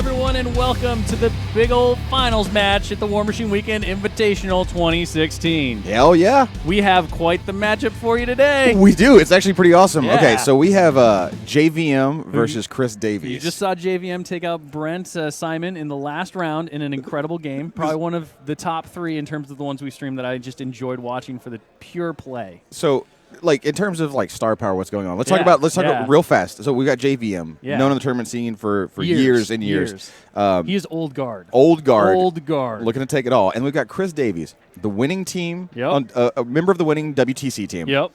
everyone, and welcome to the big old finals match at the Warmachine Weekend Invitational 2016. Hell yeah. We have quite the matchup for you today. We do. It's actually pretty awesome. Yeah. Okay, so we have JVM versus Chris Davies. You just saw JVM take out Brent Simon in the last round in an incredible game. Probably one of the top three in terms of the ones we streamed that I just enjoyed watching for the pure play. So, like, in terms of like star power, what's going on? Let's talk about real fast. So we got JVM, known in the tournament scene for years and years. He is old guard. Old guard. Looking to take it all. And we've got Chris Davies, the winning team, a member of the winning WTC team. Yep.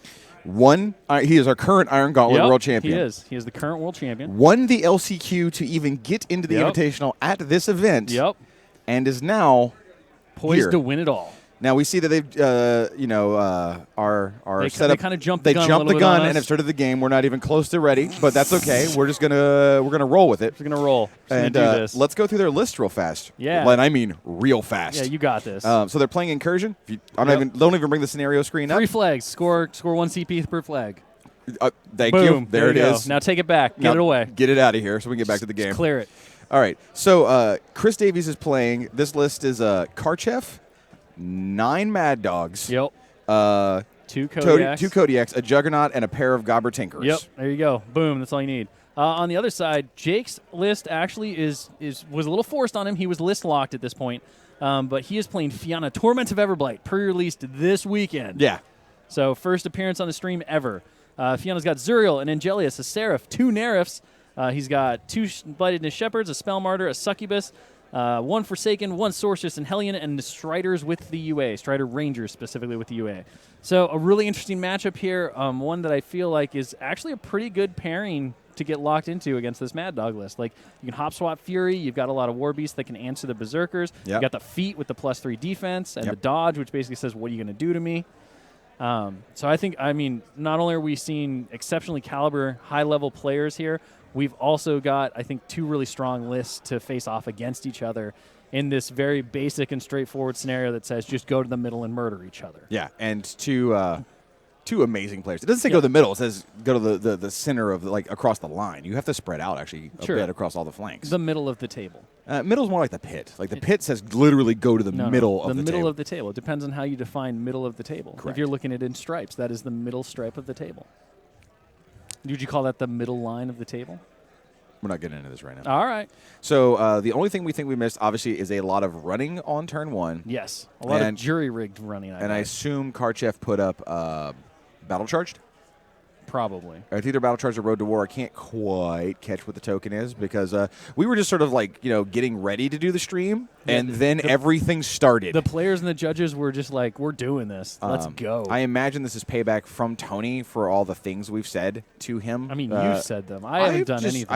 He is our current Iron Gauntlet world champion. He is. He is the current world champion. Won the LCQ to even get into the Invitational at this event. Yep. And is now poised to win it all. Now we see that they've, set up. They kind of jumped the gun. They jumped the gun and have started the game. We're not even close to ready, but that's okay. We're just gonna roll with it. We're gonna roll. And do this. Let's go through their list real fast. Yeah. And I mean real fast. Yeah, you got this. So they're playing Incursion. Don't even bring the scenario screen up. 3 flags. Score 1 CP per flag. Thank Boom. you. There it is. Now take it back. Get it away. Get it out of here so we can get back to the game. Just clear it. All right. So Chris Davies is playing. This list is Karchev, 9 Mad Dogs. Yep. 2 Kodiaks. 2 Kodiaks, a Juggernaut, and a pair of Gobber Tinkers. Yep. There you go. Boom. That's all you need. On the other side, Jake's list actually was a little forced on him. He was list locked at this point, but he is playing Fianna, Torment of Everblight, pre-released this weekend. Yeah. So first appearance on the stream ever. Fianna's got Zuriel, an Angelius, a Seraph, 2 Nerifs. He's got 2 Blightedness Shepherds, a Spell Martyr, a Succubus, 1 Forsaken, 1 Sorceress and Hellion, and the Striders with the UA, Strider Rangers specifically with the UA. So a really interesting matchup here, one that I feel like is actually a pretty good pairing to get locked into against this Mad Dog list. Like, you can hop swap Fury, you've got a lot of War Beasts that can answer the Berserkers, you got the Feat with the +3 defense, and the Dodge, which basically says, what are you going to do to me? So I mean, not only are we seeing exceptionally caliber, high-level players here, we've also got, I think, 2 really strong lists to face off against each other in this very basic and straightforward scenario that says just go to the middle and murder each other. Yeah, and 2 amazing players. It doesn't say go to the middle. It says go to the center of across the line. You have to spread out actually a bit across all the flanks. The middle of the table. Middle's more like the pit. Like the pit says literally go to the middle of the table. The middle of the table. It depends on how you define middle of the table. Correct. If you're looking at it in stripes, that is the middle stripe of the table. Would you call that the middle line of the table? We're not getting into this right now. All right. So the only thing we think we missed, obviously, is a lot of running on turn 1. Yes. A lot of jury-rigged running. I assume Karchev put up Battle Charged? Probably. It's either Battle Charged or Road to War. I can't quite catch what the token is because we were just sort of getting ready to do the stream, and then everything started. The players and the judges were just like, we're doing this. Let's go. I imagine this is payback from Tony for all the things we've said to him. I mean, you've said them. I haven't done anything.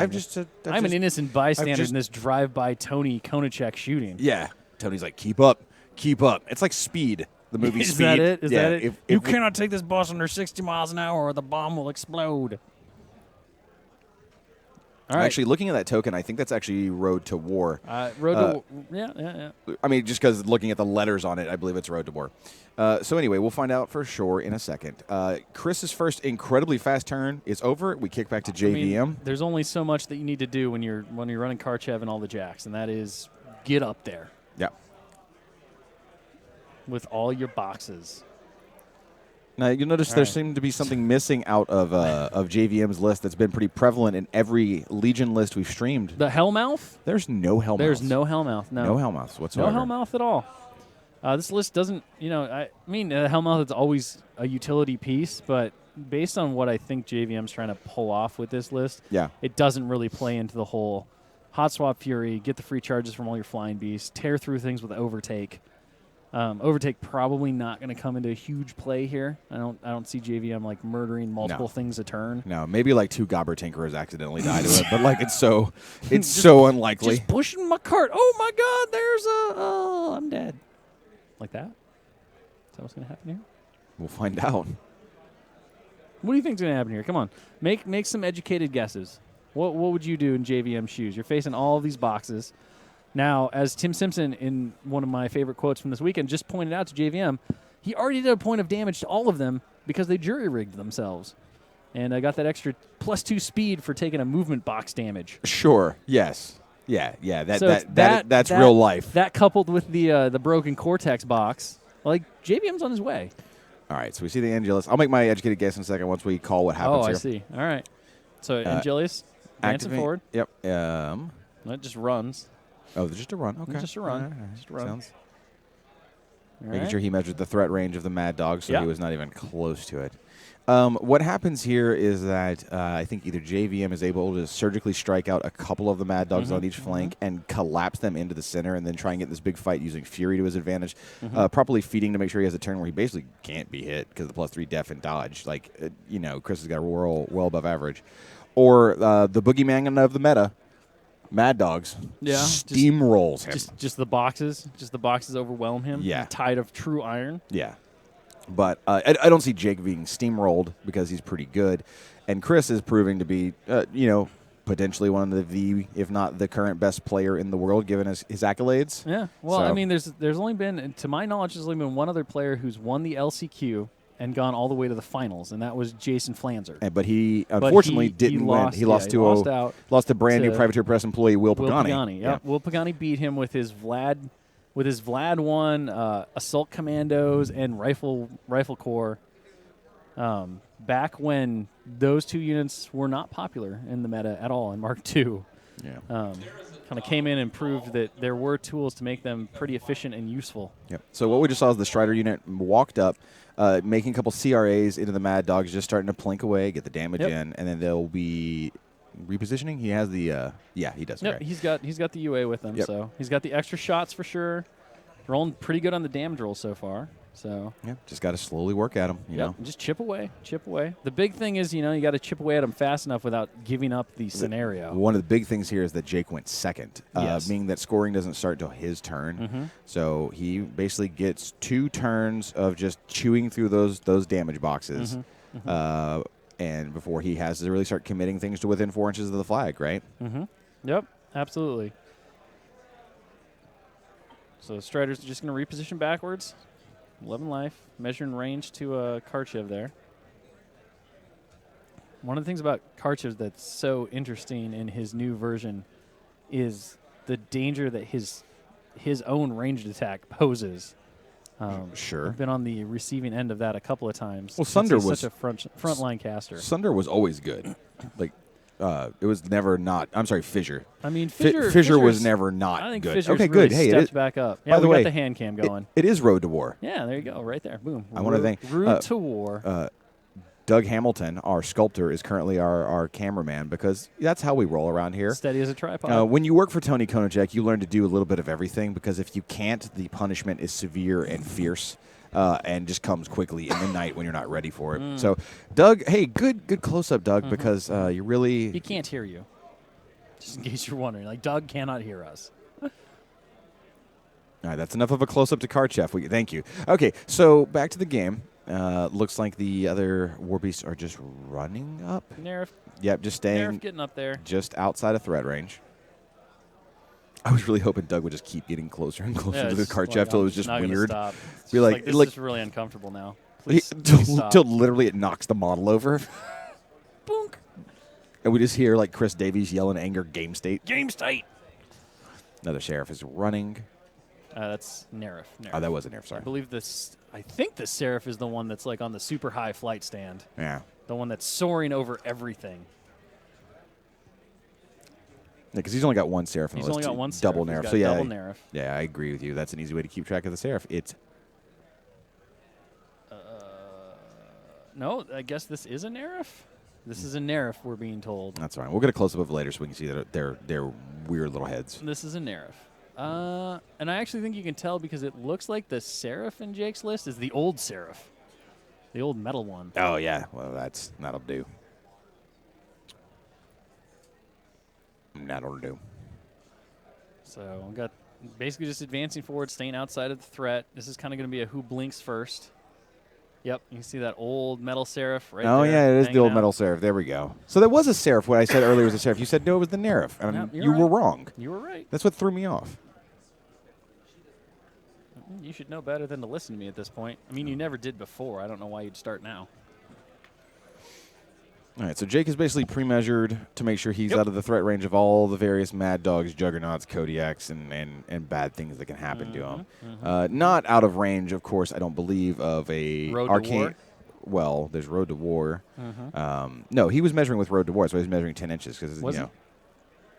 I'm an innocent bystander in this drive-by Tony Konachek shooting. Yeah. Tony's like, keep up. Keep up. It's like Speed. The movie Is Speed. that it? Is that it? If you cannot take this bus under 60 miles an hour or the bomb will explode. All right. Actually, looking at that token, I think that's actually Road to War. Yeah. I mean, just because looking at the letters on it, I believe it's Road to War. So anyway, we'll find out for sure in a second. Chris's first incredibly fast turn is over. We kick back to JVM. I mean, there's only so much that you need to do when you're running Karchev and all the jacks, and that is get up there. Yeah. With all your boxes. Now, you'll notice there seemed to be something missing out of JVM's list that's been pretty prevalent in every Legion list we've streamed. The Hellmouth? There's no Hellmouth. There's no Hellmouth, no. No Hellmouth whatsoever. No Hellmouth at all. This list doesn't, Hellmouth is always a utility piece, but based on what I think JVM's trying to pull off with this list, it doesn't really play into the whole hot swap Fury, get the free charges from all your flying beasts, tear through things with Overtake. Overtake probably not going to come into a huge play here. I don't see JVM murdering multiple things a turn. No, maybe 2 Gobber Tinkerers accidentally die to it, but it's so unlikely. Just pushing my cart. Oh my God, there's I'm dead. Like that? Is that what's going to happen here? We'll find out. What do you think's going to happen here? Come on, make some educated guesses. What would you do in JVM's shoes? You're facing all of these boxes. Now, as Tim Simpson, in one of my favorite quotes from this weekend, just pointed out to JVM, he already did a point of damage to all of them because they jury-rigged themselves. And I got that extra +2 speed for taking a movement box damage. Sure, yes. Yeah. So it's That's real life. That coupled with the broken Cortex box, like JVM's on his way. All right, so we see the Angelus. I'll make my educated guess in a second once we call what happens Oh, I here. see. All right. So Angelus advancing Activate. forward. Yep. It just runs. Oh, just a run. Okay. Just a run. All right. Just a run. Sounds. All Making right. sure he measured the threat range of the Mad Dog, so Yeah. he was not even close to it. What happens here is that I think either JVM is able to surgically strike out a couple of the Mad Dogs on each flank and collapse them into the center and then try and get this big fight using Fury to his advantage, properly feeding to make sure he has a turn where he basically can't be hit because of the +3 def and dodge. Like, Chris has got a roll well above average. Or the boogeyman of the meta, Mad Dogs, steamrolls him. Just the boxes. Just the boxes overwhelm him. Yeah. The tide of true iron. Yeah. But I don't see Jake being steamrolled because he's pretty good. And Chris is proving to be, potentially one of the, if not the current best player in the world, given his accolades. Yeah. Well, So- I mean, there's only been, to my knowledge, there's only been one other player who's won the LCQ and gone all the way to the finals, and that was Jason Flanzer. But he unfortunately didn't win. He lost to brand new Privateer Press employee Will Pagani. Yeah. Will Pagani beat him with his Vlad 1 assault commandos and rifle corps. Back when those two units were not popular in the meta at all in Mark II. Yeah. Kind of came in and proved that there were tools to make them pretty efficient and useful. Yep. So what we just saw is the Strider unit walked up, making a couple CRAs into the Mad Dogs, just starting to plink away, get the damage in, and then they'll be repositioning. He has the he does. Yep, Okay. he's got the UA with him, so he's got the extra shots for sure. Rolling pretty good on the damage roll so far. So just got to slowly work at him. You know, just chip away. The big thing is, you got to chip away at him fast enough without giving up the scenario. One of the big things here is that Jake went second, Yes. meaning that scoring doesn't start till his turn. So he basically gets 2 turns of just chewing through those damage boxes, and before he has to really start committing things to within 4 inches of the flag, right? Yep, absolutely. So Strider's just going to reposition backwards. 11 life, measuring range to Karchev there. One of the things about Karchev that's so interesting in his new version is the danger that his own ranged attack poses. Sure. I've been on the receiving end of that a couple of times. Well, Sunder was such a frontline caster. Sunder was always good. Like, it was never not. I'm sorry, Fissure. I mean, Fissure was never not I think good. Fissure's Okay, really good. Hey, stepped back up. Yeah, by the we way, got the hand cam going. It is Road to War. Yeah, there you go, right there. Boom. I want to thank Road to War. Doug Hamilton, our sculptor, is currently our cameraman because that's how we roll around here. Steady as a tripod. When you work for Tony Konachek, you learn to do a little bit of everything because if you can't, the punishment is severe and fierce. And just comes quickly in the night when you're not ready for it. So, Doug, hey, good close up, Doug, because you really he can't hear you. Just in case you're wondering, like Doug cannot hear us. All right, that's enough of a close up to Karchev. Thank you. Okay, so back to the game. Looks like the other war beasts are just running up. Nerf. Yep, just staying Nerf getting up there. just outside of threat range. I was really hoping Doug would just keep getting closer and closer to the Karchev till it was just weird. Be like, this is really uncomfortable now. Please stop. Till literally it knocks the model over. Boonk. And we just hear like Chris Davies yell in anger, "Game state." Game state. Another Seraph is running. That's Nerf. Oh, that was a Nerf, sorry. I think the Seraph is the one that's like on the super high flight stand. Yeah. The one that's soaring over everything. Because he's only got one Seraph in the list. He's only got one Seraph. Double He's Nerf. got So double Nerf. Yeah, I agree with you. That's an easy way to keep track of the Seraph. No, I guess this is a Nerf. This is a Nerf, we're being told. That's all right. We'll get a close-up of it later so we can see that they're weird little heads. This is a Nerf. And I actually think you can tell because it looks like the Seraph in Jake's list is the old Seraph. The old metal one. Oh, yeah. Well, that'll do. That'll do. So we got basically just advancing forward, staying outside of the threat. This is kind of going to be a who blinks first. Yep, you can see that old metal Seraph right there. Oh, yeah, it is the old out. metal Seraph. There we go. So there was a Seraph. What I said earlier was a Seraph. You said no, it was the Nerf. And Yep, you were right. wrong. You were right. That's what threw me off. You should know better than to listen to me at this point. I mean, you never did before. I don't know why you'd start now. All right, so Jake is basically pre-measured to make sure he's out of the threat range of all the various Mad Dogs, Juggernauts, Kodiaks, and bad things that can happen to him. Not out of range, of course, I don't believe, of a Road to arcane. War? Well, there's Road to War. No, he was measuring with Road to War, so he was measuring 10 inches. Cause, Was you know,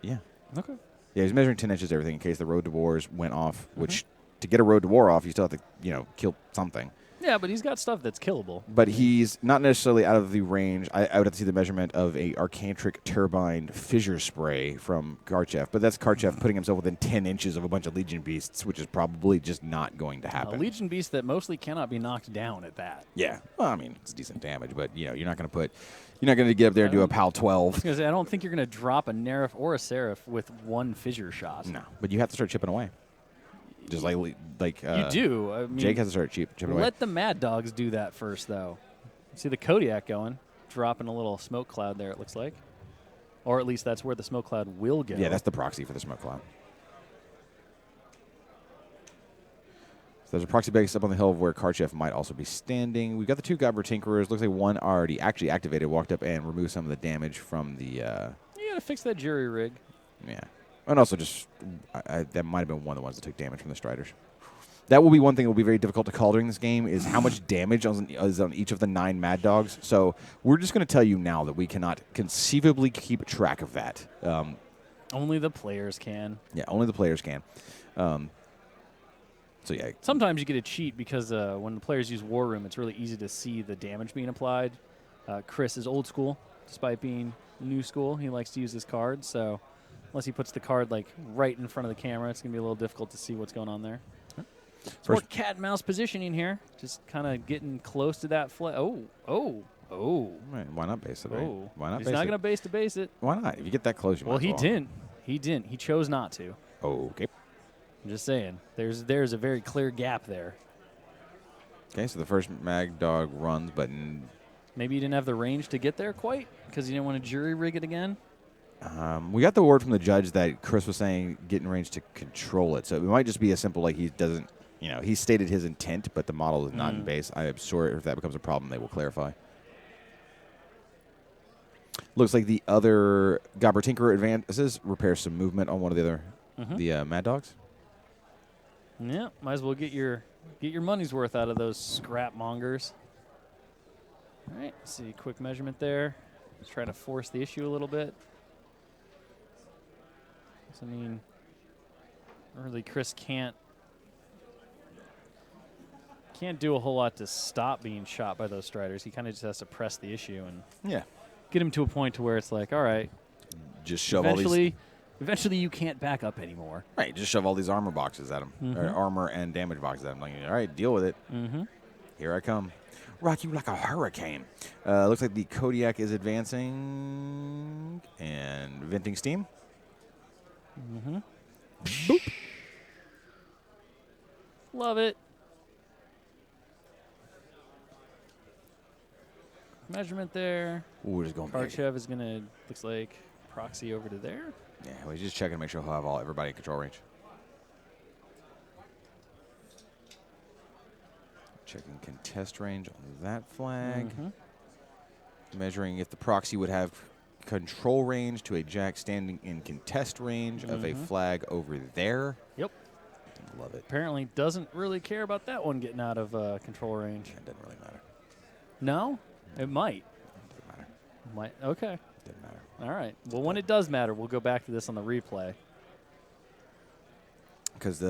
Yeah. Okay. Yeah, he was measuring 10 inches everything in case the Road to Wars went off, which to get a Road to War off, you still have to, kill something. Yeah, but he's got stuff that's killable. But he's not necessarily out of the range. I would have to see the measurement of a Arcantric Turbine Fissure Spray from Karchev. But that's Karchev putting himself within 10 inches of a bunch of Legion Beasts, which is probably just not going to A happen. Legion Beast that mostly cannot be knocked down at that. Yeah. Well, I mean, it's decent damage, but, you're not going to get up there and do a PAL 12. I don't think you're going to drop a Nerif or a Seraph with one fissure shot. No, but you have to start chipping away. Just like you do. I mean, Jake has to start chipping away. Let the Mad Dogs do that first, though. See the Kodiak going, dropping a little smoke cloud there, it looks like. Or at least that's where the smoke cloud will go. Yeah, that's the proxy for the smoke cloud. So there's a proxy base up on the hill where Karchev might also be standing. We've got the two Gobber Tinkerers. Looks like one already actually activated, walked up and removed some of the damage from the... You got to fix that jury rig. Yeah. And also just, that might have been one of the ones that took damage from the Striders. That will be one thing that will be very difficult to call during this game is how much damage is on each of the 9 Mad Dogs. So we're just going to tell you now that we cannot conceivably keep track of that. Only the players can. Yeah, only the players can. So, yeah. Sometimes you get a cheat because when the players use War Room, it's really easy to see the damage being applied. Chris is old school, despite being new school. He likes to use his cards, so unless he puts the card right in front of the camera, it's going to be a little difficult to see what's going on there. It's more cat and mouse positioning here. Just kind of getting close to that flag. Oh. Right, why not base it, right? Oh. Why not He's base not it? going to base to base it. Why not? If you get that close, you might Well, as he well. didn't. He didn't. He chose not to. Okay. I'm just saying. There's a very clear gap there. Okay, so the first Mag Dog runs, but... Maybe you didn't have the range to get there quite because you didn't want to jury rig it again. We got the word from the judge that Chris was saying get in range to control it. So it might just be as simple he doesn't, he stated his intent, but the model is not in base. I'm sure if that becomes a problem, they will clarify. Looks like the other Gobber Tinkerer advances, repairs some movement on one of the other the Mad Dogs. Yeah, might as well get your money's worth out of those scrap mongers. All right, see, quick measurement there. Just trying to force the issue a little bit. I mean, really, Chris can't do a whole lot to stop being shot by those Striders. He kind of just has to press the issue and get him to a point to where it's like, all right, just shove all these. Eventually, you can't back up anymore. Right, just shove all these armor boxes at him, or armor and damage boxes at him. Like, all right, deal with it. Here I come. Rock you like a hurricane. Looks like the Kodiak is advancing and venting steam. Boop. Love it. Measurement there. Ooh, it's going big. Karchev is going to, looks like, proxy over to there. Yeah, well, he's just checking to make sure he'll have everybody in control range. Checking contest range on that flag. Measuring if the proxy would have control range to a jack standing in contest range of a flag over there. Yep. Love it. Apparently doesn't really care about that one getting out of control range. It doesn't really matter. No? It might. It doesn't matter. Might. Okay. Doesn't matter. All right. Well, when it does matter, we'll go back to this on the replay. Because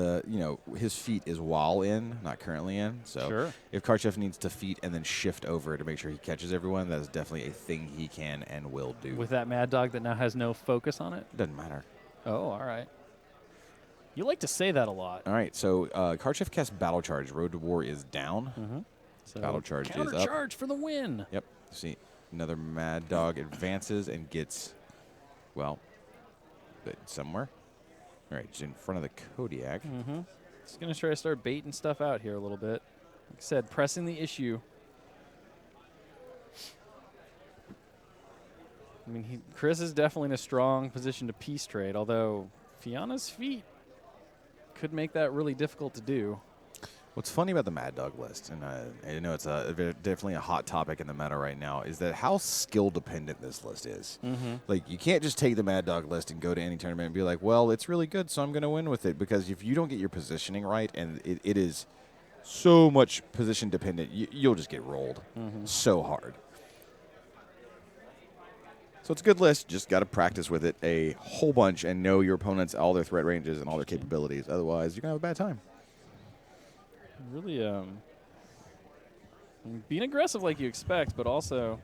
his feat is while in, not currently in. So if Karchev needs to feat and then shift over to make sure he catches everyone, that is definitely a thing he can and will do. With that Mad Dog that now has no focus on it? Doesn't matter. Oh, all right. You like to say that a lot. All right, so Karchev casts Battle Charge. Road to War is down. So Battle Charge is up. Counter charge for the win. Yep. See, another Mad Dog advances and gets, somewhere. All right, it's in front of the Kodiak. Just going to try to start baiting stuff out here a little bit. Like I said, pressing the issue. I mean, Chris is definitely in a strong position to peace trade, although Fianna's feet could make that really difficult to do. What's funny about the Mad Dog list, and I know it's definitely a hot topic in the meta right now, is that how skill dependent this list is. Like, you can't just take the Mad Dog list and go to any tournament and be like, well, it's really good, so I'm going to win with it. Because if you don't get your positioning right, and it is so much position dependent, you'll just get rolled so hard. So it's a good list. Just got to practice with it a whole bunch and know your opponents, all their threat ranges, and all their capabilities. Otherwise, you're going to have a bad time. Really being aggressive like you expect, but also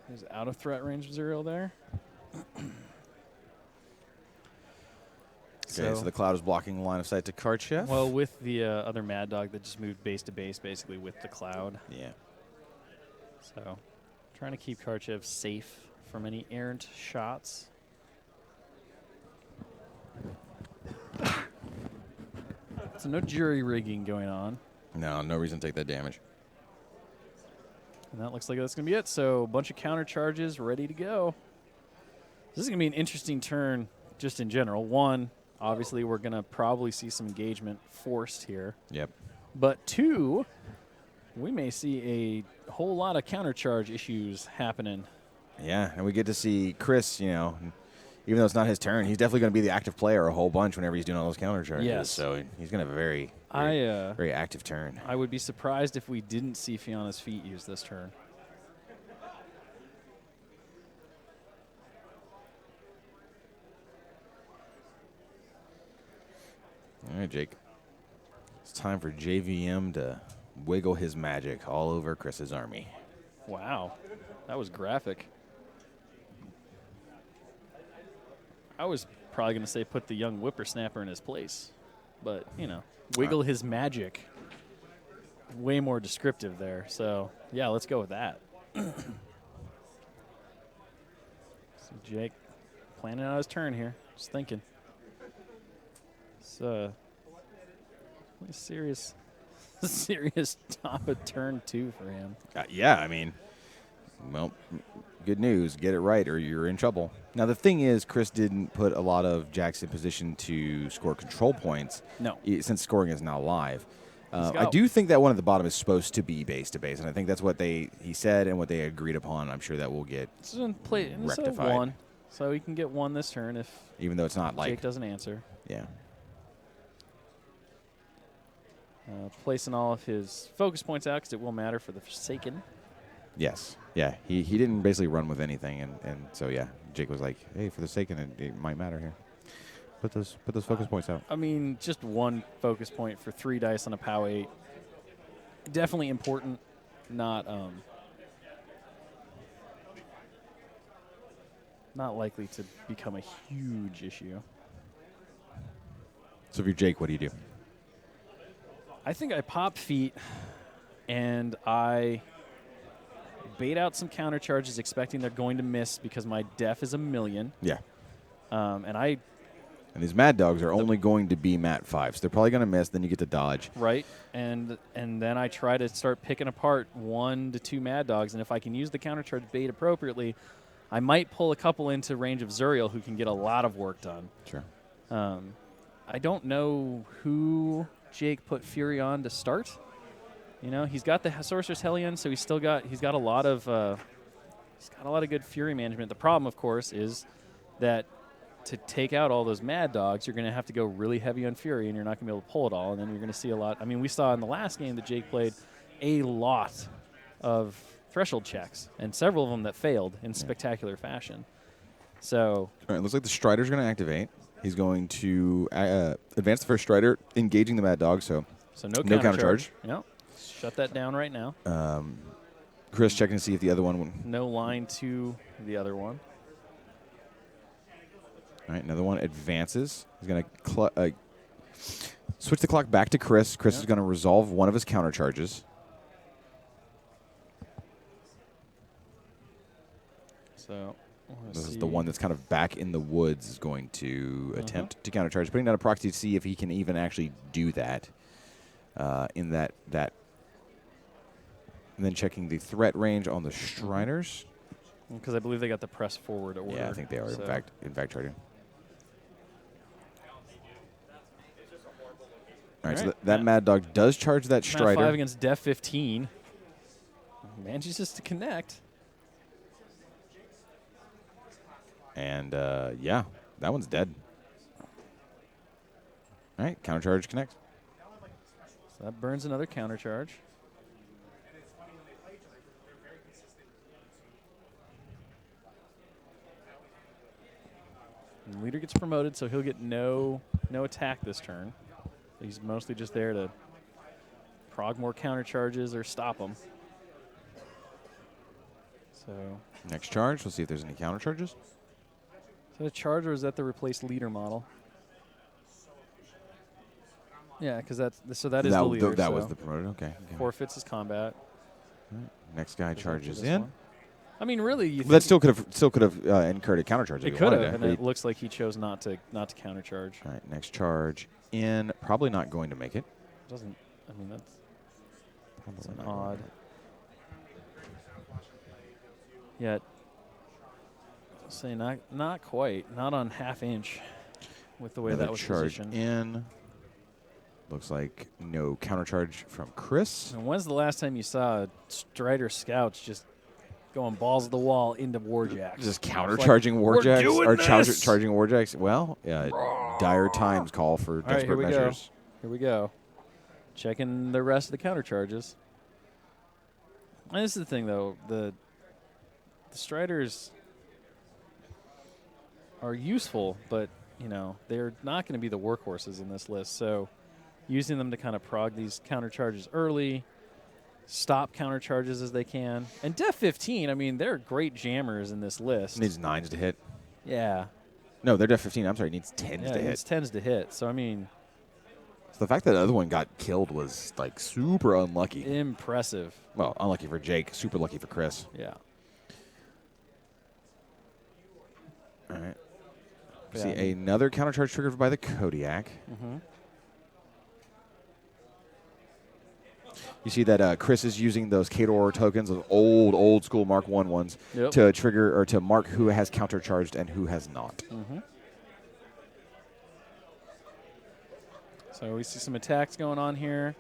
there's out of threat range of Zuriel there. Okay, so the cloud is blocking line of sight to Karchev. Well, with the other Mad Dog that just moved base to base, basically with the cloud. Yeah. So, trying to keep Karchev safe from any errant shots. So no jury rigging going on. No reason to take that damage. And that looks like that's going to be it. So a bunch of counter charges ready to go. This is going to be an interesting turn just in general. One, obviously we're going to probably see some engagement forced here. Yep. But two, we may see a whole lot of counter charge issues happening. Yeah, and we get to see Chris, even though it's not his turn, he's definitely going to be the active player a whole bunch whenever he's doing all those counter charges. Yes. So he's going to have a very active turn. I would be surprised if we didn't see Fiona's feet use this turn. All right, Jake. It's time for JVM to wiggle his magic all over Chris's army. Wow. That was graphic. I was probably going to say put the young whippersnapper in his place. But, wiggle his magic. Way more descriptive there. So, yeah, let's go with that. So Jake planning out his turn here. Just thinking. It's a serious top of turn 2 for him. Yeah, I mean, well, good news. Get it right or you're in trouble. Now, the thing is, Chris didn't put a lot of jacks in position to score control points. No. Since scoring is now live. I do think that one at the bottom is supposed to be base to base, and I think that's what he said and what they agreed upon. I'm sure that will get rectified. One, so he can get one this turn if even though it's not like Jake doesn't answer. Yeah. Placing all of his focus points out because it will matter for the Forsaken. Yes. Yeah. He didn't basically run with anything, and so yeah, Jake was like, hey, for the Forsaken, it might matter here. Put those focus points out. I mean, just one focus point for 3 dice on a POW 8. Definitely important. Not likely to become a huge issue. So if you're Jake, what do you do? I think I pop feet and I bait out some counter charges expecting they're going to miss because my def is 1,000,000. Yeah. And these Mad Dogs are only going to be Mat 5s. So they're probably going to miss, then you get to dodge. Right. And then I try to start picking apart 1 to 2 Mad Dogs. And if I can use the counter charge bait appropriately, I might pull a couple into range of Zuriel who can get a lot of work done. Sure. I don't know who Jake put Fury on to start. He's got the Sorcerer's Hellion, so he's got a lot of good Fury management. The problem, of course, is that to take out all those Mad Dogs, you're going to have to go really heavy on Fury, and you're not going to be able to pull it all. And then you're going to see a lot. I mean, we saw in the last game that Jake played a lot of threshold checks, and several of them that failed in spectacular fashion. So, all right, looks like the Strider's going to activate. He's going to advance the first Strider, engaging the Mad Dog. So no counter charge. Yep. Shut that down right now. Chris checking to see if the other one. No line to the other one. All right, another one advances. He's going to switch the clock back to Chris. Chris is going to resolve one of his counter charges. So this is the one that's kind of back in the woods is going to attempt to counter charge, putting down a proxy to see if he can even actually do that in that. And then checking the threat range on the Shriners. Because I believe they got the press forward order. Yeah, I think they are, in fact, charging. All right, so right. that Mad Dog does charge that Mat Strider. 5 against Def 15. Manages just to connect. And, yeah, that one's dead. All right, counter charge connects. So that burns another counter charge. And leader gets promoted, so he'll get no attack this turn. He's mostly just there to prog more counter charges or stop them. So Next charge, we'll see if there's any counter charges. is that a charge or is that the replaced leader model? Yeah, because that is the leader. That so was the promoted. Okay. forfeits his combat. Next guy Goes charges after this in. one. I mean, really, you That still could have incurred a counter charge. it if he could wanted have, to. and it looks like he chose not to counter charge. All right, next charge in. Probably not going to make it. Doesn't I mean that's Probably an not going odd. to. Yet, I'll say not quite, not on half inch, with the way Another that was charge positioned. in. Looks like no counter charge from Chris. And when's the last time you saw Strider scouts just going balls of the wall into Warjacks? Just counter charging Warjacks doing or this! charging Warjacks. Well, dire times call for All right, desperate here we measures. go. Here we go. Checking the rest of the counter charges. And this is the thing, though. The Striders are useful, but, they're not going to be the workhorses in this list. So using them to kind of prog these counter charges early, stop counter charges as they can. And Def 15, I mean, they're great jammers in this list. Needs 9s to hit. Yeah. No, they're Def 15. I'm sorry, needs 10s Yeah, to it hit. needs 10s to hit. So, I mean, So the fact that the other one got killed was like super unlucky. impressive. Well, unlucky for Jake, super lucky for Chris. Yeah. All right. Yeah, See I mean- another counter charge triggered by the Kodiak. Mm-hmm. You see that Chris is using those Khador tokens, those old school Mark 1 ones, Yep. to trigger or to mark who has counter charged and who has not. Mm-hmm. So we see some attacks going on here.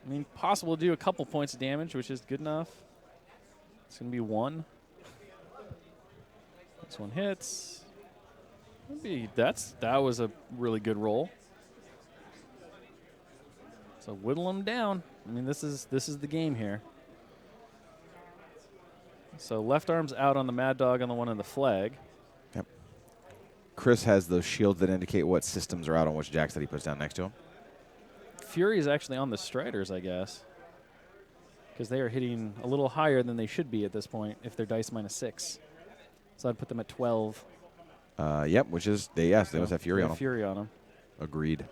I mean, possible to do a couple points of damage, which is good enough. It's going to be 1. This one hits. That was a really good roll. So whittle them down. I mean, this is the game here. So left arm's out on the Mad Dog on the one in the flag. Yep. Chris has those shields that indicate what systems are out on which jacks that he puts down next to him. Fury is actually on the Striders, I guess, because they are hitting a little higher than they should be at this point if they're dice -6. So I'd put them at 12. Yep, which is, they must have Fury on them. Fury on them. Agreed.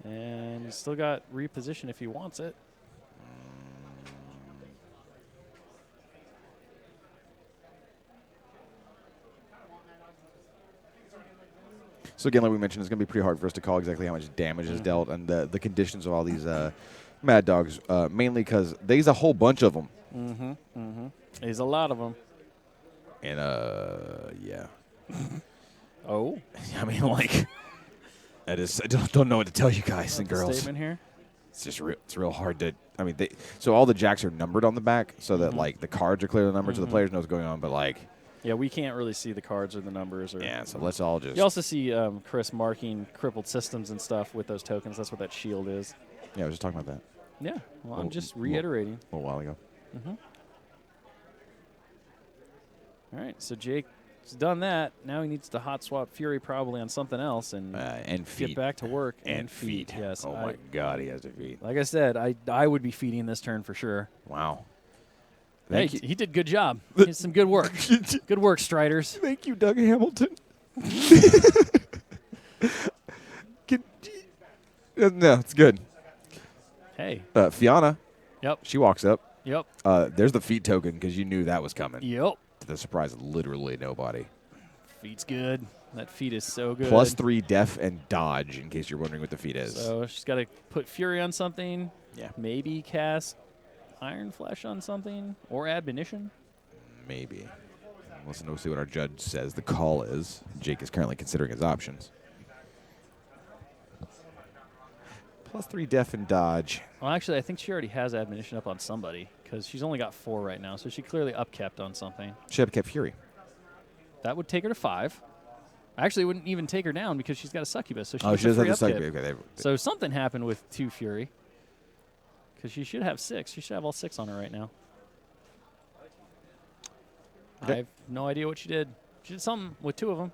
And he's still got reposition if he wants it. So again, like we mentioned, it's going to be pretty hard for us to call exactly how much damage is dealt and the conditions of all these Mad Dogs, mainly because there's a whole bunch of them. Mm-hmm. Mm-hmm. There's a lot of them. And, yeah. Oh. I mean, like, I don't know what to tell you guys and That's a girls. statement here. It's just it's real hard to, I mean, so all the jacks are numbered on the back so that, like, the cards are clearly numbered so the players know what's going on, but, like. Yeah, we can't really see the cards or the numbers. Yeah, so let's all just. You also see Chris marking crippled systems and stuff with those tokens. That's what that shield is. Yeah, I was just talking about that Yeah, well, I'm Well, just well- reiterating. a little while ago. Mm-hmm. All right, so Jake's done that. Now he needs to hot swap Fury probably on something else and And feet. get back to work. And feet. Yes. Oh, my God, he has to feet. Like I said, I would be feeding this turn for sure. Wow. Hey, Thank he did good job. He did some good work. Good work, Striders. Thank you, Doug Hamilton. No, it's good. Hey. Fiona, Yep. she walks up. Yep. There's the feet token because you knew that was coming. Yep. To the surprise of literally nobody. Feet's good. That feet is so good. +3 def and dodge in case you're wondering what the feet is. So she's got to put Fury on something. Yeah. Maybe cast Iron Flesh on something or Admonition. Maybe. Listen, we'll see what our judge says the call is. Jake is currently considering his options. +3 def and dodge. Well, actually, I think she already has admonition up on somebody because she's only got 4 right now, so she clearly upkept on something. She upkept Fury. That would take her to 5. Actually, it wouldn't even take her down because she's got a succubus, so she Oh, gets she a does have free the upkeep. succubus. Okay, So something happened with 2 Fury because she should have 6. She should have all 6 on her right now. Okay. I have no idea what she did. She did something with 2 of them.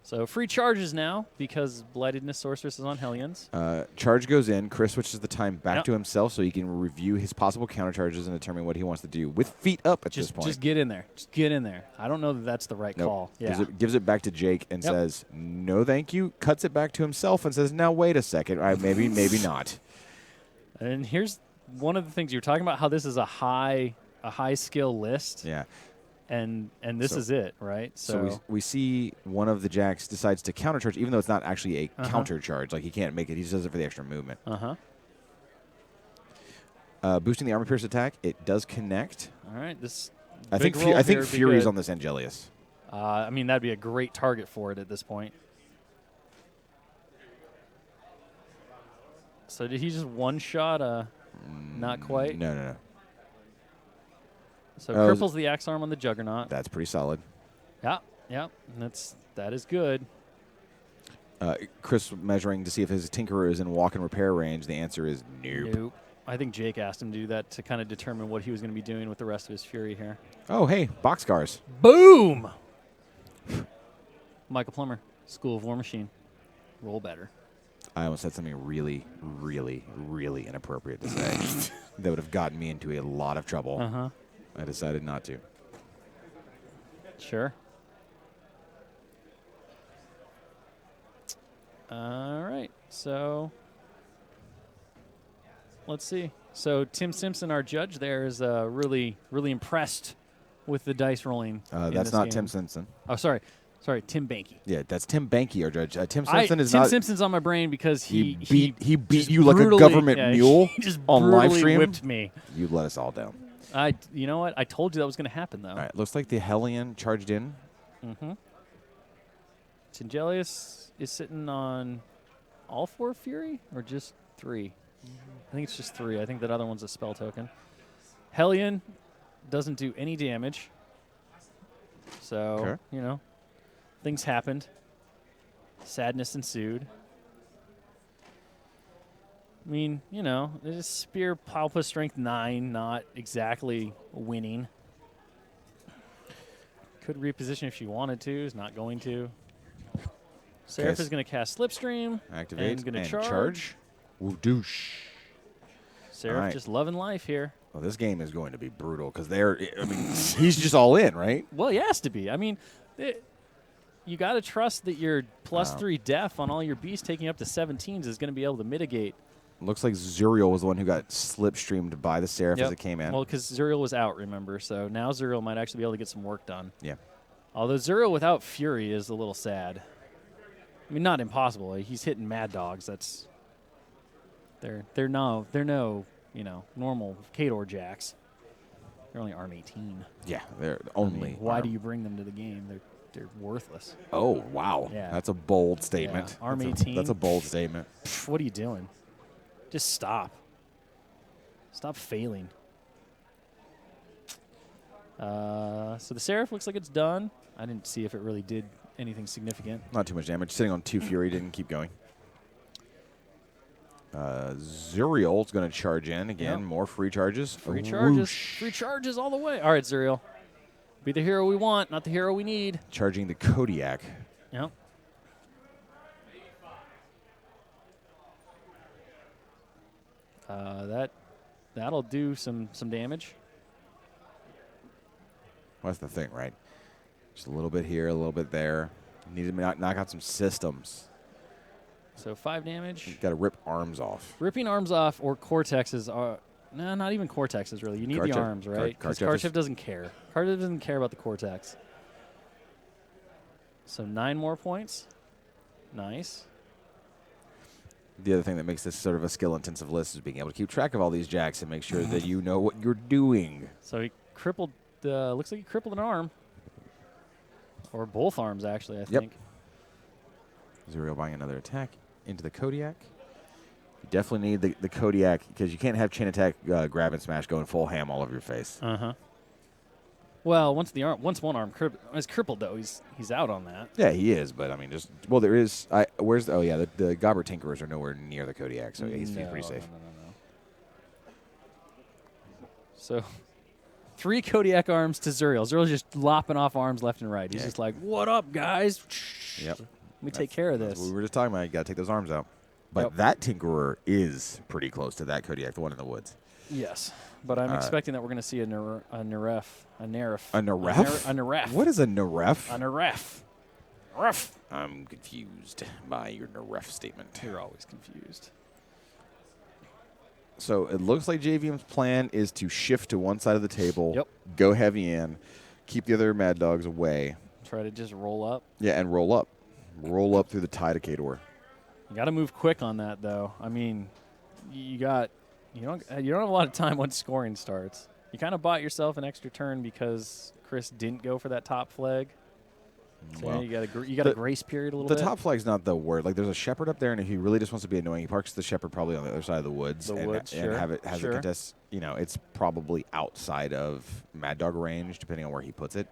So free charges now because Blightedness Sorceress is on Hellions. Charge goes in. Chris switches the time back Yep. to himself so he can review his possible counter charges and determine what he wants to do with feet up at this point. Just get in there. Just get in there. I don't know that that's the right Nope. call. Yeah. Gives it back to Jake and Yep. says, no, thank you. Cuts it back to himself and says, now, wait a second. Maybe not. And here's one of the things you're talking about, how this is a high skill list. Yeah. And this is it, right? So we see one of the jacks decides to countercharge, even though it's not actually a counter charge. Like, he can't make it. He just does it for the extra movement. Boosting the armor pierce attack, it does connect. All right. This I think Fury's on this Angelius. I mean, that'd be a great target for it at this point. So did he just one-shot? Not quite. No. So cripples the axe arm on the Juggernaut. That's pretty solid. Yeah. That is good. Chris measuring to see if his Tinkerer is in walk and repair range. The answer is nope. I think Jake asked him to do that to kind of determine what he was going to be doing with the rest of his Fury here. Oh, hey, boxcars. Boom! Michael Plummer, School of War Machine. Roll better. I almost said something really, really, really inappropriate to say that would have gotten me into a lot of trouble. I decided not to. Sure. All right. So let's see. So Tim Simpson, our judge there, is really, really impressed with the dice rolling. That's not Tim Simpson. Oh, sorry, Tim Banky. Yeah, that's Tim Banky, our judge. Tim Simpson is Tim not. Simpson's on my brain because he beat you like a government mule he just on live stream. Whipped me. You let us all down. You know what? I told you that was going to happen, though. All right, looks like the Hellion charged in. Angelius is sitting on all 4 Fury or just 3? I think it's just 3. I think that other one's a spell token. Hellion doesn't do any damage. So, things happened. Sadness ensued. I mean, this Spear Palpa Strength 9, not exactly winning. Could reposition if she wanted to, is not going to. Seraph is going to cast Slipstream. Activate and going to charge. Woodoosh. Seraph just loving life here. Well, this game is going to be brutal because he's just all in, right? Well, he has to be. I mean, you got to trust that your +3 def on all your beasts taking up to 17s is going to be able to mitigate. Looks like Zuriel was the one who got slipstreamed by the Seraph as it came in. Well, because Zuriel was out, remember? So now Zuriel might actually be able to get some work done. Yeah. Although Zuriel without Fury is a little sad. I mean, not impossible. He's hitting Mad Dogs. They're no normal Khador jacks. They're only Arm 18. Yeah, they're only. Why do you bring them to the game? They're worthless. Oh, wow. Yeah. That's a bold statement. Yeah. Arm 18. That's a bold statement. What are you doing? Just stop. Stop failing. So the Seraph looks like it's done. I didn't see if it really did anything significant. Not too much damage. Sitting on 2 Fury, didn't keep going. Zuriel's going to charge in. Again, more free charges. Free charges. Free charges all the way. All right, Zuriel. Be the hero we want, not the hero we need. Charging the Kodiak. Yep. That'll do some damage. Well, that's the thing, right? Just a little bit here, a little bit there. Need to knock out some systems. So 5 damage. You've got to rip arms off. Ripping arms off or Cortexes are... No, not even Cortexes, really. You need the arms, right? Because Karchev doesn't care. Karchev doesn't care about the Cortex. So 9 more points. Nice. The other thing that makes this sort of a skill-intensive list is being able to keep track of all these jacks and make sure that you know what you're doing. So he crippled looks like he crippled an arm. Or both arms, actually, I think. Zuriel buying another attack into the Kodiak. You definitely need the Kodiak because you can't have chain attack, grab and smash going full ham all over your face. Well, once one arm is crippled, though, he's out on that. Yeah, he is, but I mean, there is. Where's the Gobber Tinkerers are nowhere near the Kodiak, so yeah, he's pretty safe. No. So, 3 Kodiak arms to Zuriel. Zuriel's just lopping off arms left and right. He's just like, "What up, guys? Yep. Let me take care of this." What we were just talking about. You got to take those arms out. But that Tinkerer is pretty close to that Kodiak, the one in the woods. Yes, but I'm expecting that we're going to see a Neref. A Neref? What is a Neref? A Neref. Neref. I'm confused by your Neref statement. You're always confused. So it looks like JVM's plan is to shift to one side of the table, Yep. go heavy in, keep the other Mad Dogs away. Try to just roll up. Yeah, and roll up. Roll up through the tide of Khador. You got to move quick on that, though. I mean, you don't have a lot of time once scoring starts. You kind of bought yourself an extra turn because Chris didn't go for that top flag. So Well, you got a grace period a little bit. The top flag's not the word. Like, there's a shepherd up there, and if he really just wants to be annoying, he parks the shepherd probably on the other side of the woods and have it contest. You know, it's probably outside of Mad Dog range, depending on where he puts it.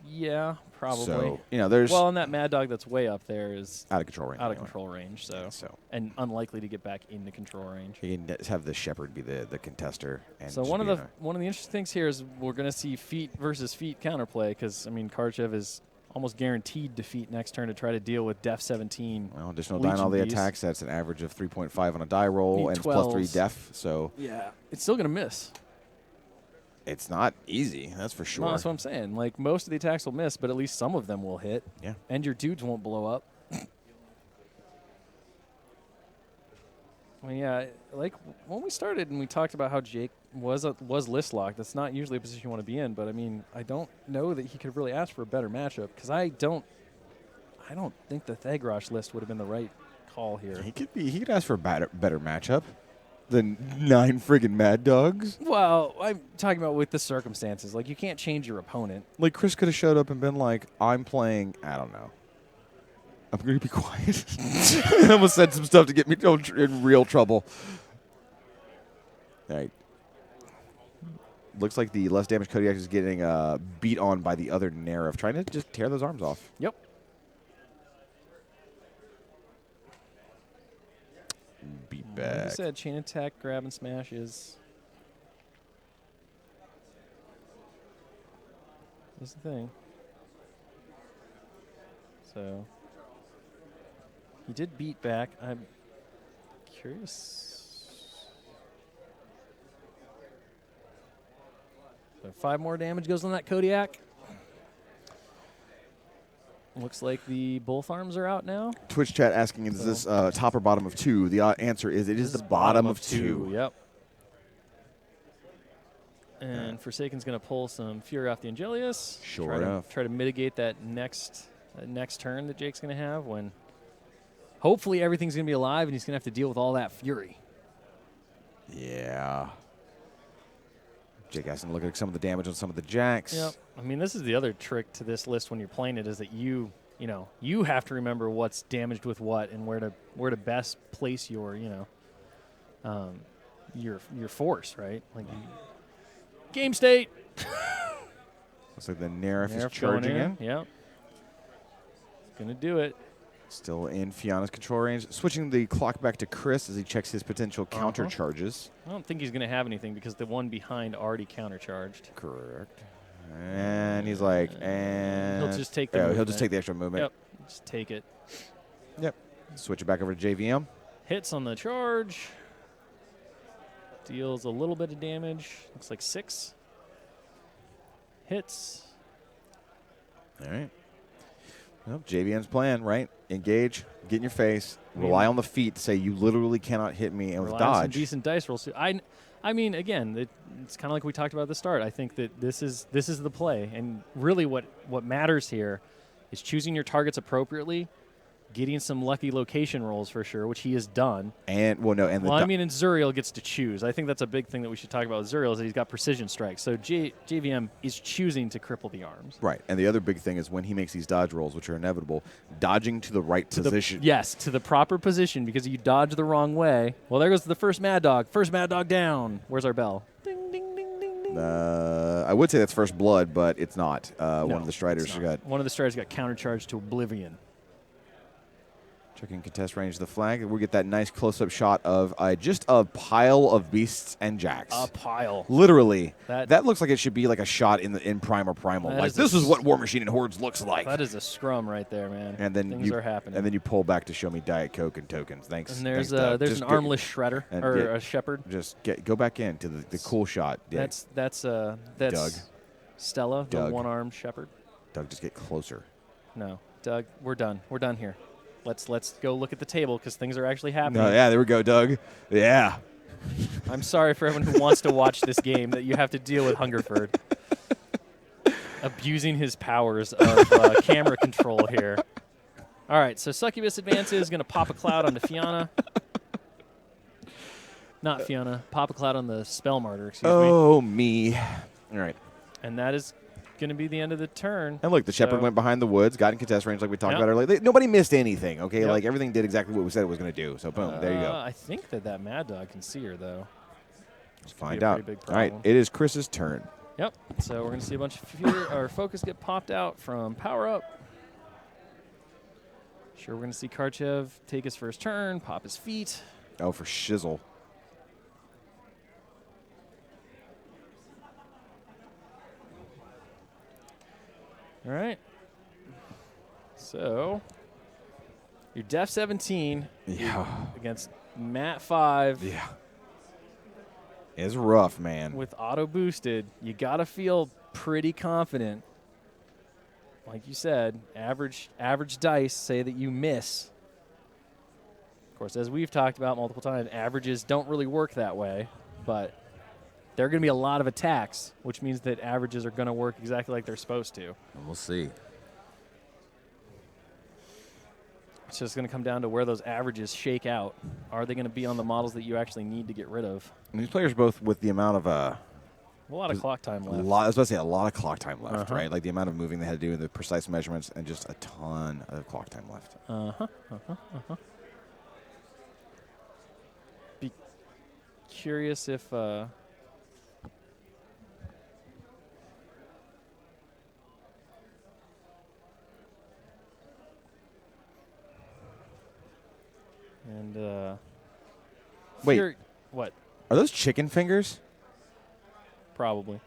Yeah, probably. So, there's and that Mad Dog that's way up there is out of control range. Out of control range, and unlikely to get back into control range. He can have the shepherd be the contester. And so one of the interesting things here is we're going to see feat versus feat counterplay because Karchev is almost guaranteed defeat next turn to try to deal with Def 17. Well, additional die on all the attacks. That's an average of 3.5 on a die roll and plus 3 Def. So yeah, it's still going to miss. It's not easy, that's for sure. No, that's what I'm saying. Like, most of the attacks will miss, but at least some of them will hit. Yeah. And your dudes won't blow up. I mean, yeah, like when we started and we talked about how Jake was list locked, that's not usually a position you want to be in, but I mean, I don't know that he could really ask for a better matchup because I don't think the Thagrosh list would have been the right call here. He could ask for a better matchup than 9 friggin' Mad Dogs. Well, I'm talking about with the circumstances. Like, you can't change your opponent. Like, Chris could have showed up and been like, I'm playing, I don't know. I'm going to be quiet. I almost said some stuff to get me in real trouble. All right. Looks like the less damaged Kodiak is getting beat on by the other Neref, trying to just tear those arms off. Yep. Beat back. Like I said, chain attack, grab, and smash is the thing. So he did beat back. I'm curious. So 5 more damage goes on that Kodiak. Looks like the both arms are out now. Twitch chat asking, is this top or bottom of 2? The answer is it is the bottom of 2. Yep. And Forsaken's going to pull some Fury off the Angelius. Sure enough. Try to mitigate that next turn that Jake's going to have when hopefully everything's going to be alive and he's going to have to deal with all that Fury. Yeah. Jake has to look at some of the damage on some of the jacks. Yep. I mean, this is the other trick to this list when you're playing it is that you have to remember what's damaged with what and where to best place your force, right? Like game state. Looks like the Neref is charging in. Yep. Gonna do it. Still in Fianna's control range. Switching the clock back to Chris as he checks his potential counter charges. I don't think he's going to have anything because the one behind already countercharged. Correct. And he's like, and he'll just take the he'll just take the extra movement. Yep. Just take it. Yep. Switch it back over to JVM. Hits on the charge. Deals a little bit of damage. Looks like 6. Hits. All right. Well, JVM's plan, right? Engage, get in your face, rely on the feet to say you literally cannot hit me, and with rely on some dodge. decent dice rolls. I mean, again, it's kind of like we talked about at the start. I think that this is the play, and really what matters here is choosing your targets appropriately getting some lucky location rolls for sure, which he has done. And and Zuriel gets to choose. I think that's a big thing that we should talk about with Zuriel is that he's got precision strikes. So JVM is choosing to cripple the arms. Right, and the other big thing is when he makes these dodge rolls, which are inevitable, dodging to the right position. Yes, to the proper position, because you dodge the wrong way. Well, there goes the first Mad Dog. First Mad Dog down. Where's our bell? Ding, ding, ding, ding, ding. I would say that's first blood, but it's not. One of the Striders got countercharged to oblivion. Checking contest range of the flag. We get that nice close-up shot of just a pile of beasts and jacks. A pile. Literally. That looks like it should be like a shot in Prime or Primal. Like, this is what War Machine and Hordes looks like. That is a scrum right there, man. And then things are happening. And then you pull back to show me Diet Coke and tokens. Thanks. And there's an armless shredder or a shepherd. Just go back into the cool shot. Yeah. That's Doug. Stella, the one-armed shepherd. Doug, just get closer. No, Doug, we're done. We're done here. Let's go look at the table because things are actually happening. No, yeah, there we go, Doug. Yeah. I'm sorry for everyone who wants to watch this game that you have to deal with Hungerford abusing his powers of camera control here. All right, so Succubus advances, going to pop a cloud onto Fianna. Not Fianna, pop a cloud on the Spell Martyr, excuse me. Oh, me. All right. And that is going to be the end of the turn. And look, the Shepherd went behind the woods, got in contest range like we talked about earlier. Nobody missed anything, okay? Like, everything did exactly what we said it was going to do. So, boom, there you go. I think that Mad Dog can see her, though. Let's find out. All right, it is Chris's turn. Yep. So we're going to see a bunch of focus get popped out from Power Up. Sure, we're going to see Karchev take his first turn, pop his feet. Oh, for shizzle. All right. So you're Def 17 against Mat 5. Yeah. It's rough, man. With auto boosted, you got to feel pretty confident. Like you said, average dice say that you miss. Of course, as we've talked about multiple times, averages don't really work that way, but there are going to be a lot of attacks, which means that averages are going to work exactly like they're supposed to. We'll see. It's just going to come down to where those averages shake out. Are they going to be on the models that you actually need to get rid of? And these players both with the amount of a lot of clock time left. I was about to say a lot of clock time left, right? Like the amount of moving they had to do, the precise measurements, and just a ton of clock time left. Be curious if wait, what? Are those chicken fingers? Probably.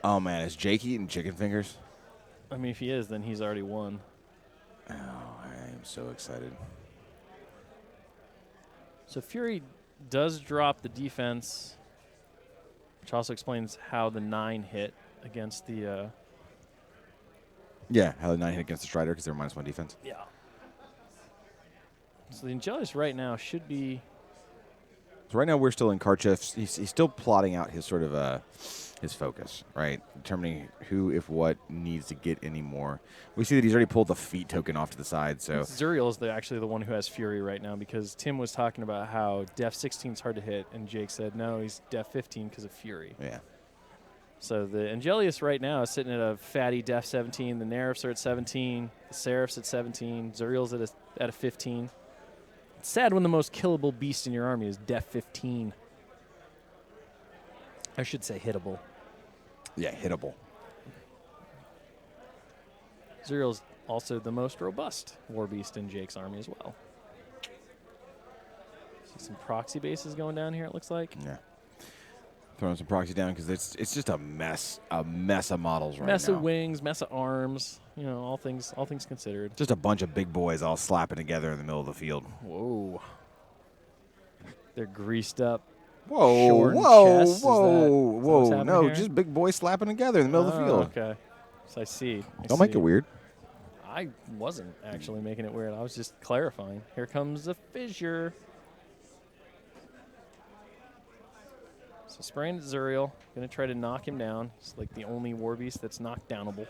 Oh man, is Jake eating chicken fingers? I mean, if he is, then he's already won. Oh, I am so excited. So Fury does drop the defense, which also explains how the 9 hit against the. Yeah, how the 9 hit against the Strider because they're -1 defense. Yeah. So the Angelus right now should be. So right now we're still in Karchev. He's still plotting out his sort of his focus, right? Determining who, if what, needs to get any more. We see that he's already pulled the feet token off to the side. So Zuriel is actually the one who has Fury right now because Tim was talking about how Def 16 is hard to hit, and Jake said no, he's Def 15 because of Fury. Yeah. So the Angelius right now is sitting at a fatty Def 17. The Nerfs are at 17. The Seraphs at 17. Zuriel's at a 15. It's sad when the most killable beast in your army is Def 15. I should say hittable. Yeah, hittable. Zuriel's also the most robust war beast in Jake's army as well. See some proxy bases going down here, it looks like. Yeah. Throwing some proxy down because it's just a mess of models right now. Mess of wings, mess of arms, all things considered. Just a bunch of big boys all slapping together in the middle of the field. Whoa. They're greased up. Whoa. No, here? just big boys slapping together in the middle of the field. Okay. So I see. Don't make it weird. I wasn't actually making it weird. I was just clarifying. Here comes a fissure. So spraying at Zuriel. Going to try to knock him down. He's like the only war beast that's knockdownable.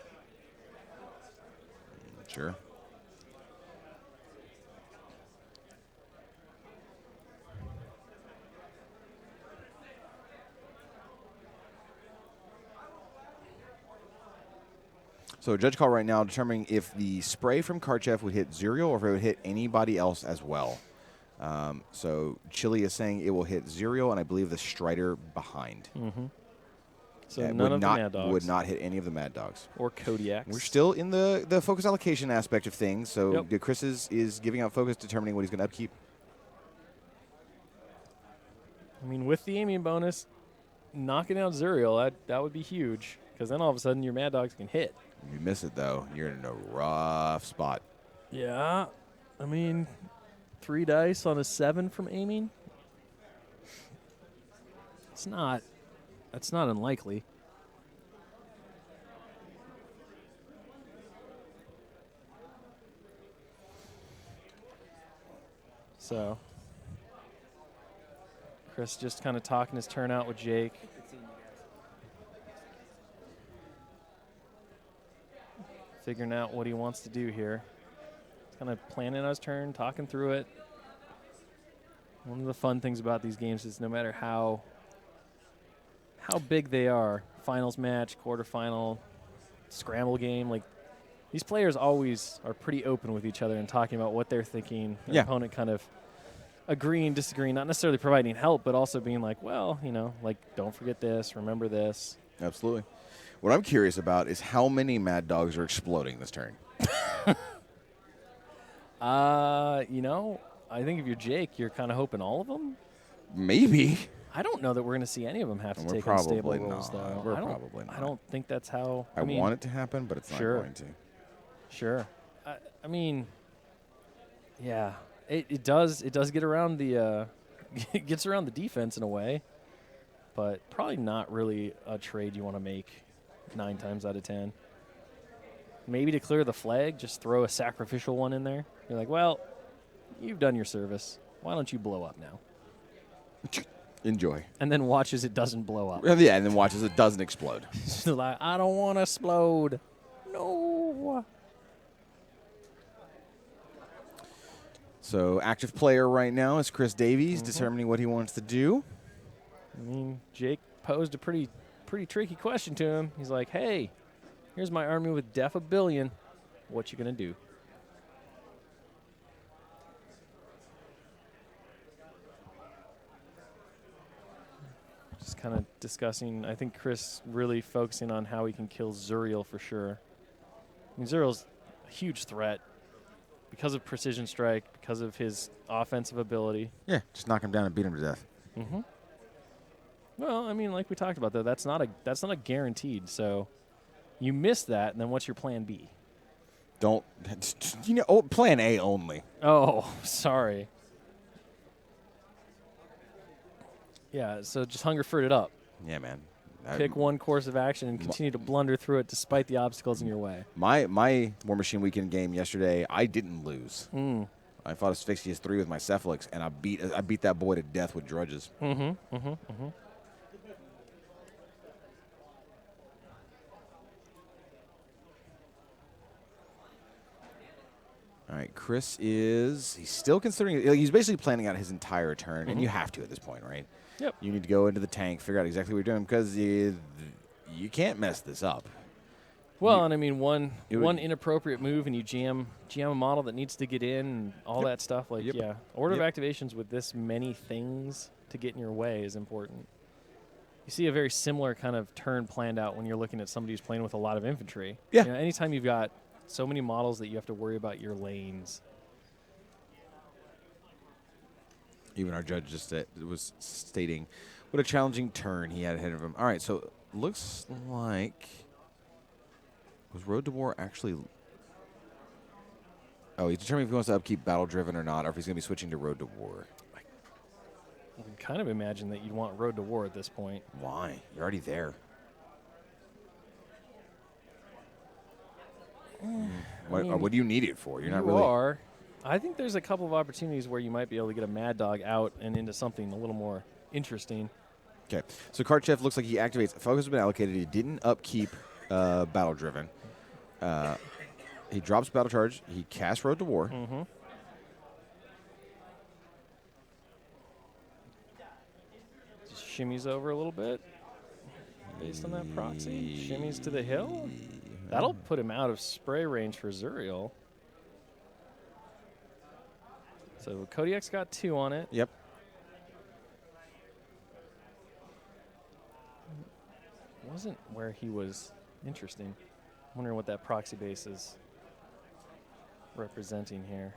Sure. So judge call right now determining if the spray from Karchev would hit Zuriel or if it would hit anybody else as well. So Chili is saying it will hit Zuriel, and I believe the Strider behind. Mm-hmm. So It none of the Mad Dogs. Would not hit any of the Mad Dogs. Or Kodiaks. We're still in the focus allocation aspect of things, so Yep. Chris is giving out focus, determining what he's going to upkeep. I mean, with the aiming bonus, knocking out Zuriel, that would be huge. Because then all of a sudden your Mad Dogs can hit. If you miss it, though, you're in a rough spot. Yeah. I mean, 3 dice on a 7 from aiming. That's not unlikely. So, Chris just kind of talking his turn out with Jake. Figuring out what he wants to do here. Kind of planning on his turn, talking through it. One of the fun things about these games is no matter how big they are, finals match, quarterfinal, scramble game, like these players always are pretty open with each other and talking about what they're thinking. Their opponent kind of agreeing, disagreeing, not necessarily providing help, but also being like, well, like don't forget this, remember this. Absolutely. What I'm curious about is how many Mad Dogs are exploding this turn. I think if you're Jake, you're kind of hoping all of them. Maybe. I don't know that we're going to see any of them have to take unstable rolls, though. We're probably not. I don't think that's how. I mean, want it to happen, but it's not going to. Sure. I mean, yeah, it does get around the it gets around the defense in a way, but probably not really a trade you want to make 9 times out of 10. Maybe to clear the flag, just throw a sacrificial one in there. You're like, well, you've done your service. Why don't you blow up now? Enjoy. And then watch as it doesn't blow up. Yeah, and then watch as it doesn't explode. Like, I don't want to explode. No. So active player right now is Chris Davies, determining what he wants to do. I mean, Jake posed a pretty tricky question to him. He's like, hey, here's my army with def a billion. What you going to do? Just kind of discussing, I think Chris really focusing on how he can kill Zuriel for sure. I mean, Zuriel's a huge threat because of precision strike, because of his offensive ability. Yeah, just knock him down and beat him to death. Mm-hmm. Well, I mean, like we talked about, though, that's not a guaranteed. So you miss that, and then what's your plan B? Don't, plan A only. Oh, sorry. Yeah, so just Hungerford it up. Yeah, man. Pick one course of action and continue to blunder through it despite the obstacles in your way. My WARMACHINE Weekend game yesterday, I didn't lose. I fought Asphyxious 3 with my Cephalix, and I beat that boy to death with drudges. All right, Chris he's still considering, he's basically planning out his entire turn, and you have to at this point, right? Yep. You need to go into the tank, figure out exactly what you're doing, because you can't mess this up. Well, and I mean, one inappropriate move and you jam a model that needs to get in and all that stuff. Like, yeah, order of activations with this many things to get in your way is important. You see a very similar kind of turn planned out when you're looking at somebody who's playing with a lot of infantry. Yeah. Anytime you've got so many models that you have to worry about your lanes. Even our judge just was stating what a challenging turn he had ahead of him. All right, so looks like, was Road to War actually? Oh, he's determining if he wants to upkeep Battle Driven or not, or if he's going to be switching to Road to War. I can kind of imagine that you'd want Road to War at this point. Why? You're already there. What do you need it for? You're not really. I think there's a couple of opportunities where you might be able to get a Mad Dog out and into something a little more interesting. Okay, so Karchev looks like he activates. Focus has been allocated. He didn't upkeep Battle Driven. He drops Battle Charge. He casts Road to War. Mm-hmm. Just shimmies over a little bit based on that proxy. Shimmies to the hill. That'll put him out of spray range for Zuriel. So Kodiak's got 2 on it. Yep. Wasn't where he was. Interesting. Wondering what that proxy base is representing here.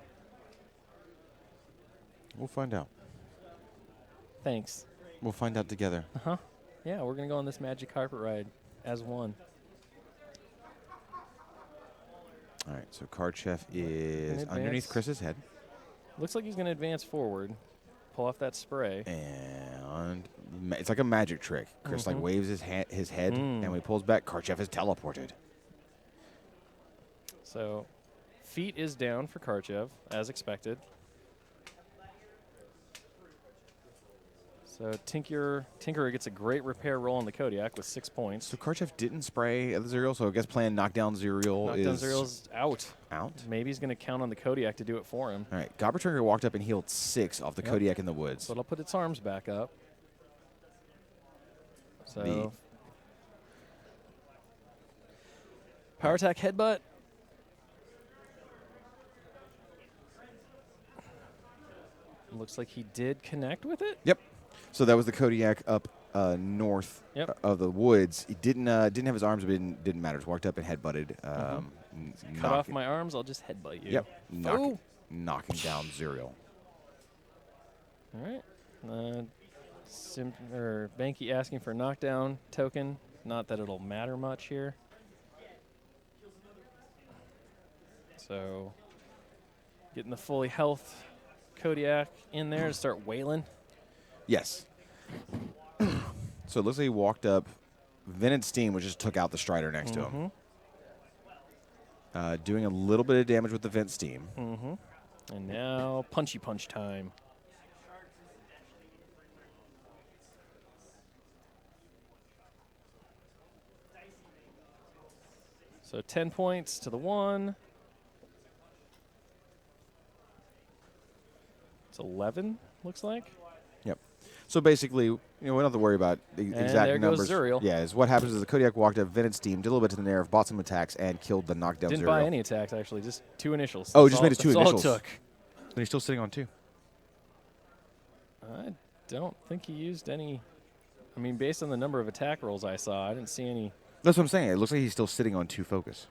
We'll find out. Thanks. We'll find out together. Uh-huh. Yeah, we're going to go on this magic carpet ride as one. All right, so Card Chef is underneath Chris's head. Looks like he's going to advance forward, pull off that spray. And it's like a magic trick. Chris like waves his head, and when he pulls back, Card Chef is teleported. So feat is down for Karchev, as expected. So Tinkerer gets a great repair roll on the Kodiak with 6 points. So Karchev didn't spray at the Zuriel, so I guess playing Knockdown Zuriel Knockdown Zuriel's out. Out? Maybe he's going to count on the Kodiak to do it for him. All right, Gobber Trigger walked up and healed 6 off the Kodiak in the woods. So it'll put its arms back up. So power attack headbutt. Looks like he did connect with it. Yep. So that was the Kodiak up north of the woods. He didn't have his arms, but didn't matter. Just walked up and headbutted. Cut off my arms, I'll just headbutt you. Yep. Knocking down Zuriel. All right. Banky asking for a knockdown token. Not that it'll matter much here. So getting the fully health Kodiak in there to start wailing. Yes. So it looks like he walked up. Vented Steam, which just took out the Strider next to him. Doing a little bit of damage with the Vent Steam. And now punchy punch time. So 10 points to the 1. It's 11, looks like. Yep. So basically, we don't have to worry about the exact there numbers. Goes Zuriel. Yeah, is what happens is the Kodiak walked up, Vented Steam, did a little bit to the nerve, bought some attacks, and killed the knockdown Didn't Zuriel. buy any attacks, actually, just 2 initials. Oh, just made it 2 initials. That's all it took. But he's still sitting on 2. I don't think he used any. I mean, based on the number of attack rolls I saw, I didn't see any. That's what I'm saying. It looks like he's still sitting on 2 focus.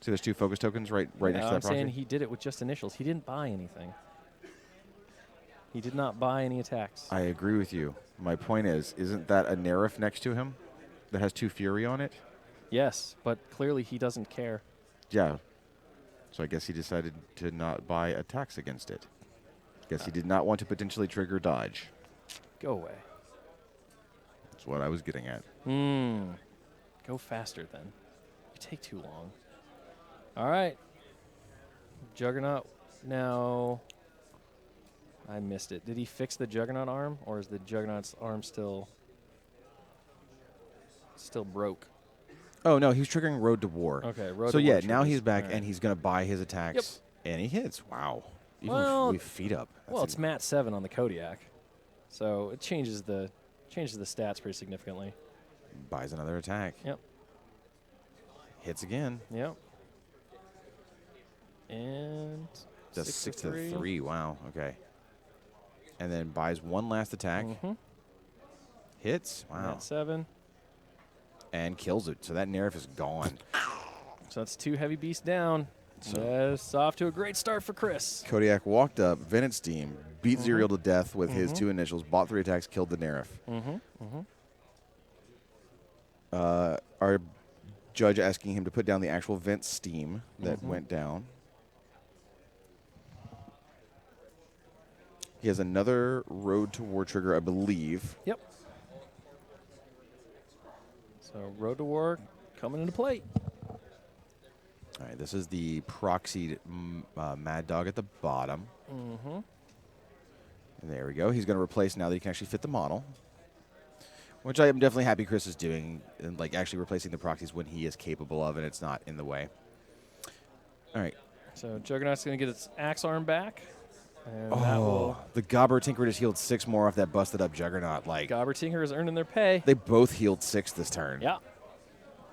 See, there's 2 focus tokens right next to that I'm proxy? saying he did it with just initials. He didn't buy anything. He did not buy any attacks. I agree with you. My point is, isn't that a Nerif next to him that has 2 Fury on it? Yes, but clearly he doesn't care. Yeah. So I guess he decided to not buy attacks against it. Guess he did not want to potentially trigger dodge. Go away. That's what I was getting at. Go faster then. You take too long. All right. Juggernaut now. I missed it. Did he fix the Juggernaut arm, or is the Juggernaut's arm still broke? Oh, no, he's triggering Road to War. Okay, Road so to War. So, yeah, now he's back, right. and he's going to buy his attacks. Yep. And he hits. Wow. Even well, with feet up. Well, it's Mat 7 on the Kodiak. So it changes the stats pretty significantly. Buys another attack. Yep. Hits again. Yep. And does 6 to 3. Wow. Okay. And then buys one last attack. Hits. Wow. Mat 7. And kills it. So that Nerf is gone. So that's 2 heavy beasts down. So yes, off to a great start for Chris. Kodiak walked up, Vented Steam, beat Zuriel to death with his 2 initials, bought 3 attacks, killed the Nerf. Our judge asking him to put down the actual Vent Steam that went down. He has another Road to War trigger, I believe. Yep. So Road to War coming into play. All right, this is the proxied Mad Dog at the bottom. And there we go. He's going to replace now that he can actually fit the model, which I am definitely happy Chris is doing, and like actually replacing the proxies when he is capable of, and it's not in the way. All right. So Juggernaut's going to get its axe arm back. And that will. The Gobber Tinker just healed 6 more off that busted up Juggernaut. Like, Gobber Tinker is earning their pay. they both healed 6 this turn. Yeah.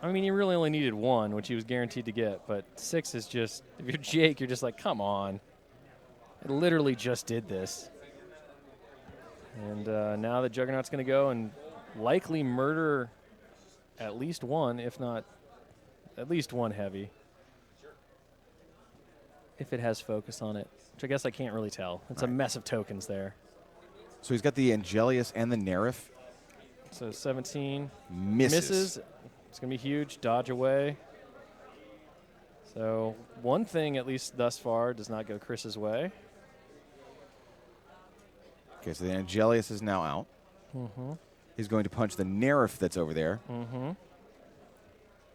I mean, he really only needed 1, which he was guaranteed to get. But 6 is just, if you're Jake, you're just like, come on. I literally just did this. And now the Juggernaut's going to go and likely murder at least 1, if not at least 1 heavy. If it has focus on it, which I guess I can't really tell. It's a mess of tokens there. So he's got the Angelius and the Nerif. So 17 Misses. It's going to be huge. Dodge away. So one thing, at least thus far, does not go Chris's way. Okay, so the Angelius is now out. Mm-hmm. He's going to punch the Nerif that's over there. Mm-hmm.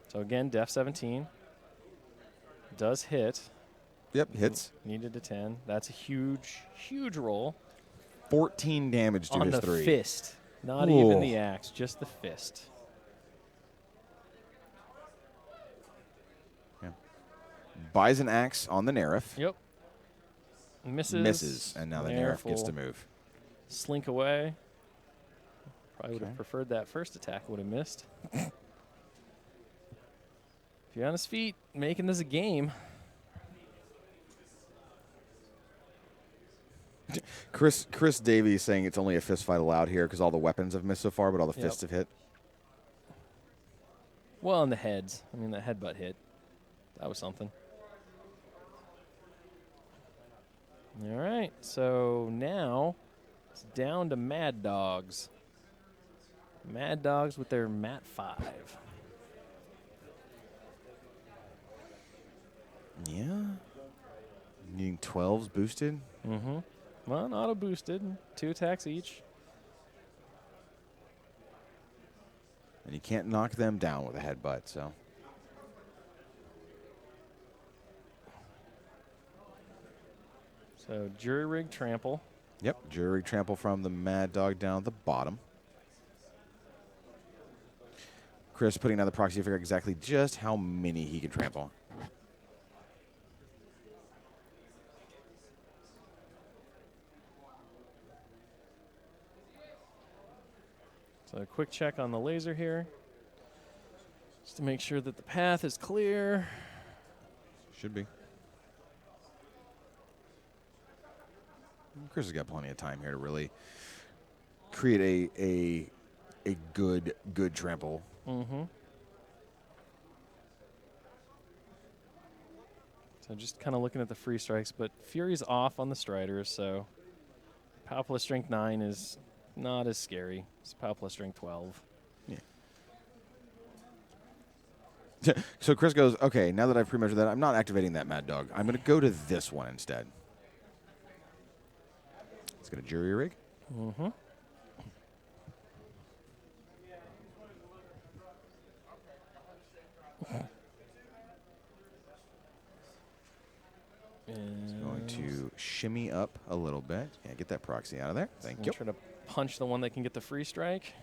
So again, def 17. Does hit. Yep, hits. Needed a 10. That's a huge, huge roll. 14 damage to on his the 3. fist. Not even the axe, just the fist. Yeah. Buys an axe on the Nerif. Yep. Misses. Misses, and now the Nerif gets to move. Slink away. Probably would have preferred that first attack would have missed. If you're on his feet, making this a game. Chris Davies saying it's only a fist fight allowed here because all the weapons have missed so far, but all the fists have hit. Well, and the heads. I mean, the headbutt hit. That was something. All right, so now it's down to Mad Dogs. Mad Dogs with their Mat 5. Yeah. Needing 12s boosted. Mm-hmm. Well, auto boosted. 2 attacks each. And you can't knock them down with a headbutt, so. So jury rig trample. Yep, jury rig trample from the Mad Dog down at the bottom. Chris putting down the proxy to figure out exactly just how many he can trample. So a quick check on the laser here. Just to make sure that the path is clear. Should be. Chris has got plenty of time here to really create a good trample. Mm-hmm. So just kind of looking at the free strikes, but Fury's off on the Striders, so Power Plus Strength 9 is not as scary. It's Power Plus Strength 12. Yeah. So Chris goes, okay, now that I've pre-measured that, I'm not activating that Mad Dog. I'm going to go to this one instead. Let's get a jury rig. Mm-hmm. It's going to shimmy up a little bit. Yeah, get that proxy out of there. Thank you. Try to punch the one that can get the free strike.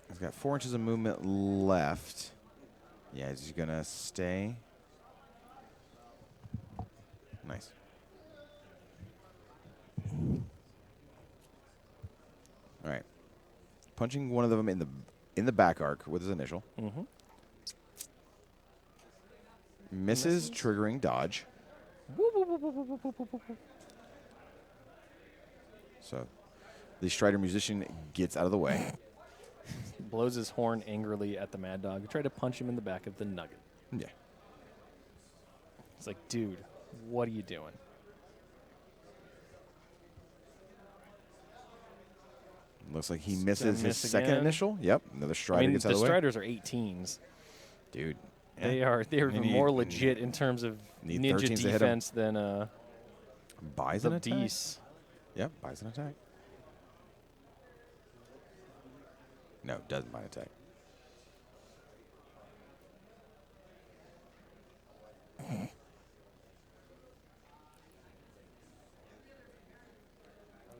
He's got 4 inches of movement left. Yeah, he's going to stay. Nice. All right. Punching one of them in the back arc with his initial. Mm-hmm. Misses, triggering dodge. So the Strider Musician gets out of the way. Blows his horn angrily at the Mad Dog. Try to punch him in the back of the nugget. Yeah. It's like, dude, what are you doing? Looks like he misses his second initial. Yep, another Strider gets out of the way. The Striders are 18s. Dude. Yeah. They're more legit in terms of ninja defense than buys an attack. Beast. Yep, buys an attack. No, doesn't buy an attack.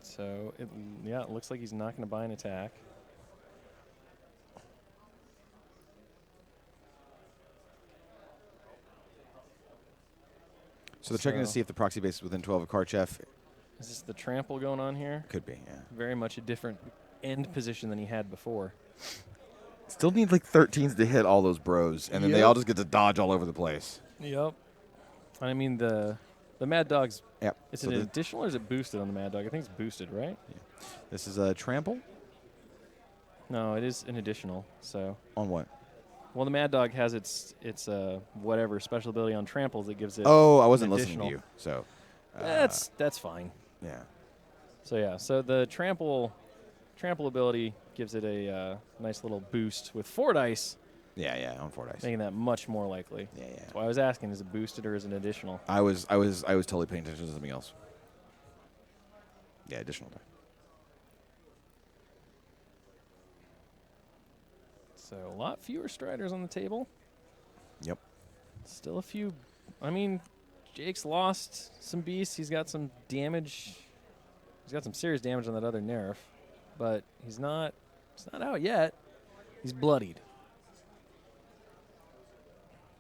So, it looks like he's not going to buy an attack. So they're checking to see if the proxy base is within 12 of Karchev. Is this the trample going on here? Could be, yeah. Very much a different end position than he had before. Still need like 13s to hit all those bros, and then they all just get to dodge all over the place. Yep. I mean, the Mad Dog's, Yep. is it an additional or is it boosted on the Mad Dog? I think it's boosted, right? Yeah. This is a trample? No, it is an additional. So On what? Well, the Mad Dog has its whatever special ability on tramples that gives it. Oh, I wasn't listening to you. So that's fine. Yeah. So the trample ability gives it a nice little boost with 4 dice. Yeah, on 4 dice. Making that much more likely. Yeah. That's why I was asking: is it boosted or is it additional? I was totally paying attention to something else. Yeah, additional die. So a lot fewer Striders on the table. Yep. Still a few. I mean, Jake's lost some beasts. He's got some damage. He's got some serious damage on that other Nerf, but he's not out yet. He's bloodied.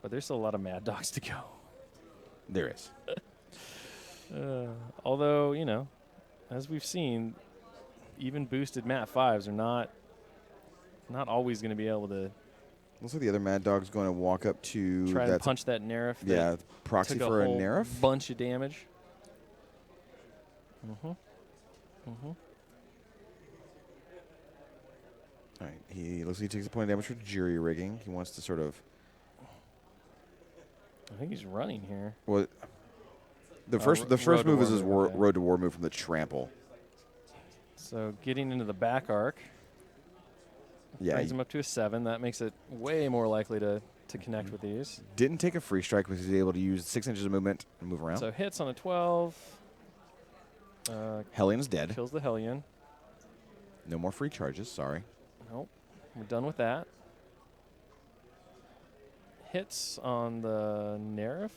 But there's still a lot of Mad Dogs to go. There is. Although, as we've seen, even boosted Mat 5s are not always going to be able to. Looks like the other Mad Dog's going to walk up to try and punch that Nerf. Yeah, proxy for a Nerf. Bunch of damage. All right, he looks like he takes a point of damage for jury rigging. He wants to sort of. I think he's running here. Well, the first move is his road to war move from the trample. So getting into the back arc. Yeah, brings him up to a 7. That makes it way more likely to connect with these. Didn't take a free strike because he's able to use 6 inches of movement and move around. So hits on a 12. Hellion is dead. Kills the Hellion. No more free charges, sorry. Nope. We're done with that. Hits on the Nerf.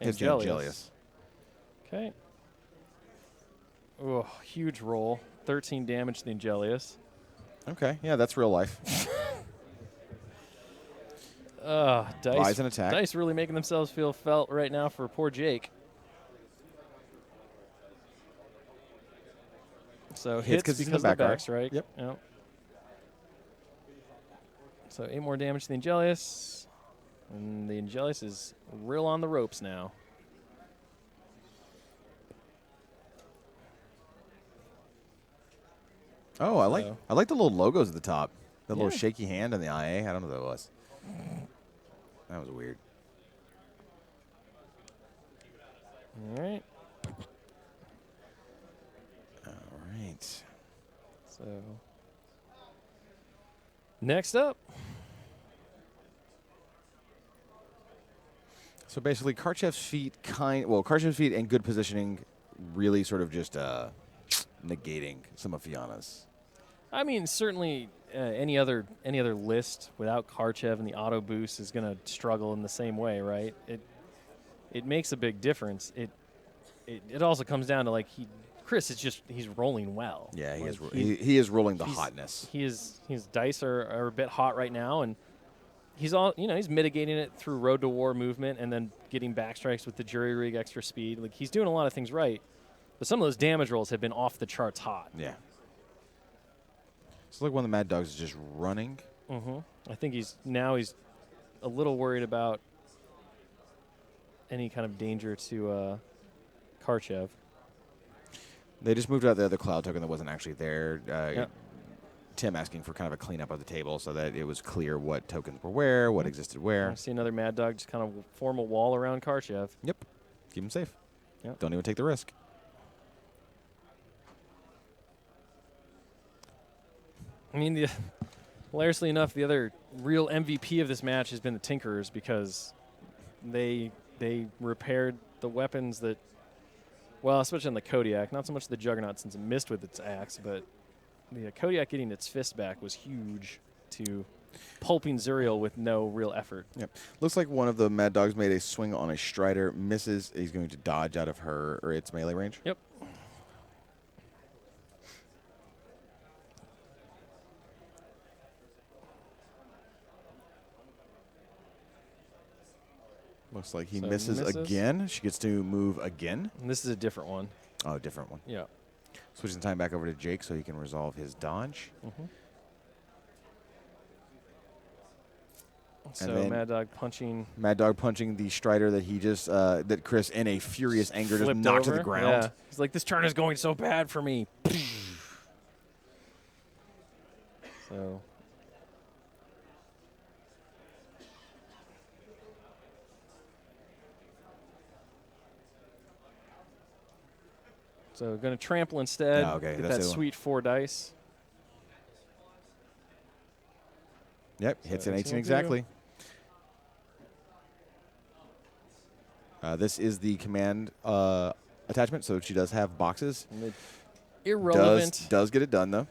Angelius. Okay. Oh, huge roll. 13 damage to the Angelius. Okay, yeah, that's real life. Buys an attack. Dice really making themselves feel felt right now for poor Jake. So hits because of the back strike. Yep. So 8 more damage to the Angelius. And the Angelius is real on the ropes now. Oh, I like the little logos at the top. The little shaky hand on the IA. I don't know what that was. That was weird. All right. So next up. So basically, Karchev's feet Karchev's feet and good positioning really sort of just negating some of Fianna's. I mean, certainly any other list without Karchev and the auto boost is going to struggle in the same way, right? It makes a big difference. It also comes down to Chris is he's rolling well. Yeah, he is rolling the hotness. His dice are a bit hot right now, and he's mitigating it through road to war movement and then getting backstrikes with the jury rig extra speed. He's doing a lot of things right, but some of those damage rolls have been off the charts hot. Yeah. So one of the Mad Dogs is just running. I think he's a little worried about any kind of danger to Karchev. They just moved out the other cloud token that wasn't actually there. Tim asking for kind of a cleanup of the table so that it was clear what tokens were where, what existed where. I see another Mad Dog just kind of form a wall around Karchev. Yep. Keep him safe. Yep. Don't even take the risk. I mean, hilariously enough, the other real MVP of this match has been the Tinkerers because they repaired the weapons that, well, especially on the Kodiak, not so much the Juggernaut since it missed with its axe, but the Kodiak getting its fist back was huge to pulping Zuriel with no real effort. Yep. Looks like one of the Mad Dogs made a swing on a Strider, misses. He's going to dodge out of her or its melee range. Yep. Looks like he So misses again. She gets to move again. And this is a different one. Oh, different one. Yeah. Switching time back over to Jake so he can resolve his dodge. So Mad Dog punching. Mad Dog punching the Strider that he just that Chris in a furious anger just knocked to the ground. Yeah. He's like, this turn is going so bad for me. So. So going to trample instead. Oh, okay. Get That's that the sweet 4 dice. Yep, hits an 18 exactly. This is the command attachment, so she does have boxes. Irrelevant. Does get it done, though.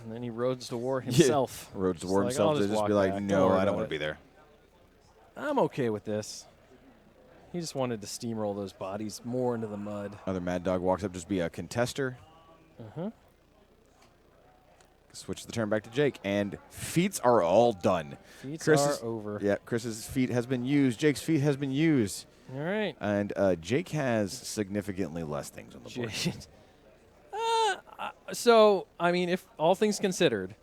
And then he roads to war himself. Yeah. Roads to war himself to just be like, no, I don't want to be there. I'm okay with this. He just wanted to steamroll those bodies more into the mud. Another Mad Dog walks up, just be a contester. Switch the turn back to Jake, and feats are all done. Feats are over. Yeah, Chris's feat has been used. Jake's feat has been used. All right. And Jake has significantly less things on the board. So, I mean, if all things considered,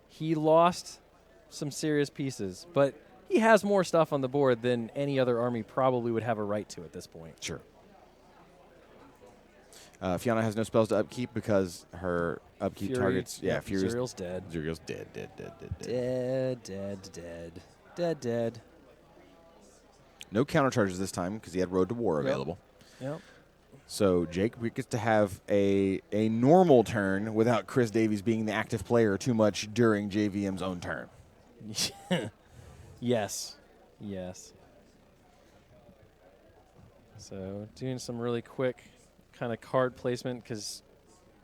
he lost some serious pieces, but he has more stuff on the board than any other army probably would have a right to at this point. Sure. Fiona has no spells to upkeep because her upkeep targets. Yeah, Fury's Zuriel's dead. Zuriel's dead. Dead. No counter charges this time because he had Road to War available. Yep. So Jake gets to have a normal turn without Chris Davies being the active player too much during JVM's own turn. Yes. So doing some really quick kind of card placement because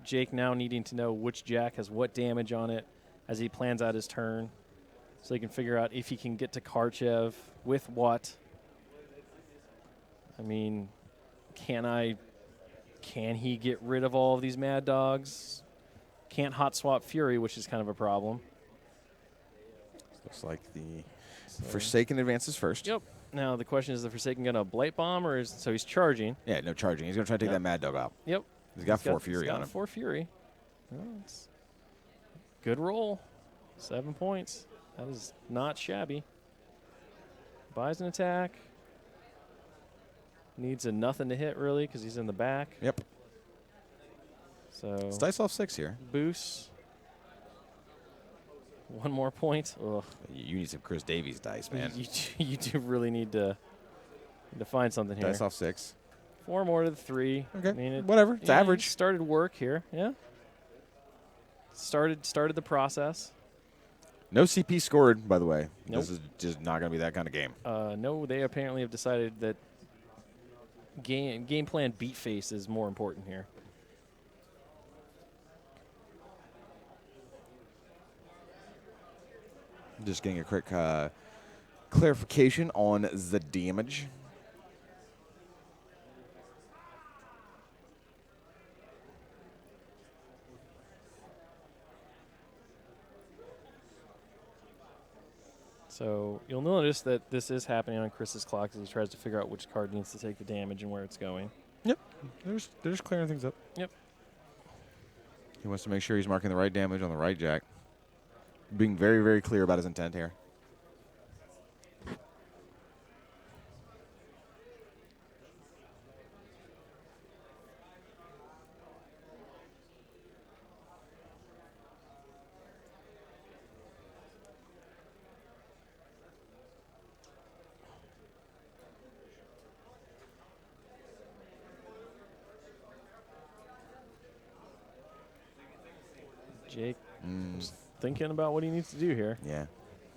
Jake now needing to know which Jack has what damage on it as he plans out his turn so he can figure out if he can get to Karchev with what. I mean, can he get rid of all of these Mad Dogs? Can't hot swap Fury, which is kind of a problem. Looks like the Forsaken advances first. Yep. Now the question is, the Forsaken going to Blight Bomb, or so he's charging? Yeah, no charging. He's going to try to take that Mad Dog out. Yep. He's got 4 Fury on him. 4 Fury. Well, it's good roll. 7 points. That is not shabby. Buys an attack. Needs a nothing to hit, really, because he's in the back. Yep. So it's dice off 6 here. Boost. 1 more point. Ugh. You need some Chris Davies dice, man. You do really need to find something here. Dice off 6. 4 more to the 3. Okay. I mean, whatever. It's average. Started work here. Yeah. Started the process. No CP scored, by the way. Nope. This is just not going to be that kind of game. No, they apparently have decided that game plan beat face is more important here. Just getting a quick clarification on the damage. So you'll notice that this is happening on Chris's clock as he tries to figure out which card needs to take the damage and where it's going. Yep. They're just clearing things up. Yep. He wants to make sure he's marking the right damage on the right Jack. Being very, very clear about his intent here. Jake is thinking about what he needs to do here. Yeah.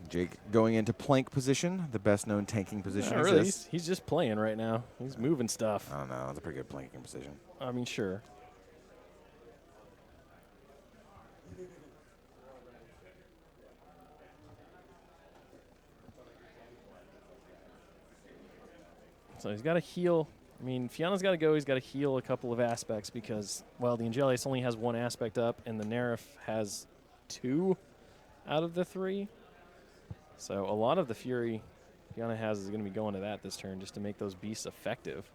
Jake going into plank position, the best-known tanking position Not really. exists. He's just playing right now. He's moving stuff. I don't know. It's a pretty good planking position. I mean, sure. So he's got to heal. I mean, Fiona's got to go. He's got to heal a couple of aspects because, well, the Angelius only has 1 aspect up, and the Nerif has 2 out of the 3. So a lot of the fury Fianna has is going to be going to that this turn just to make those beasts effective.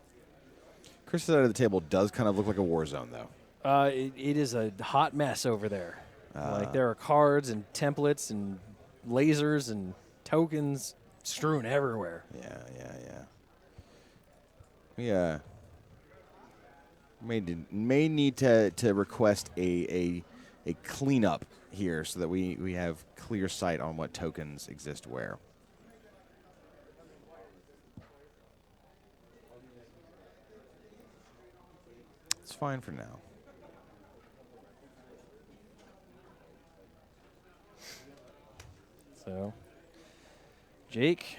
Chris's side of the table does kind of look like a war zone, though. It is a hot mess over there. Like there are cards and templates and lasers and tokens strewn everywhere. Yeah. May need to request a cleanup here so that we have clear sight on what tokens exist where. It's fine for now. So, Jake,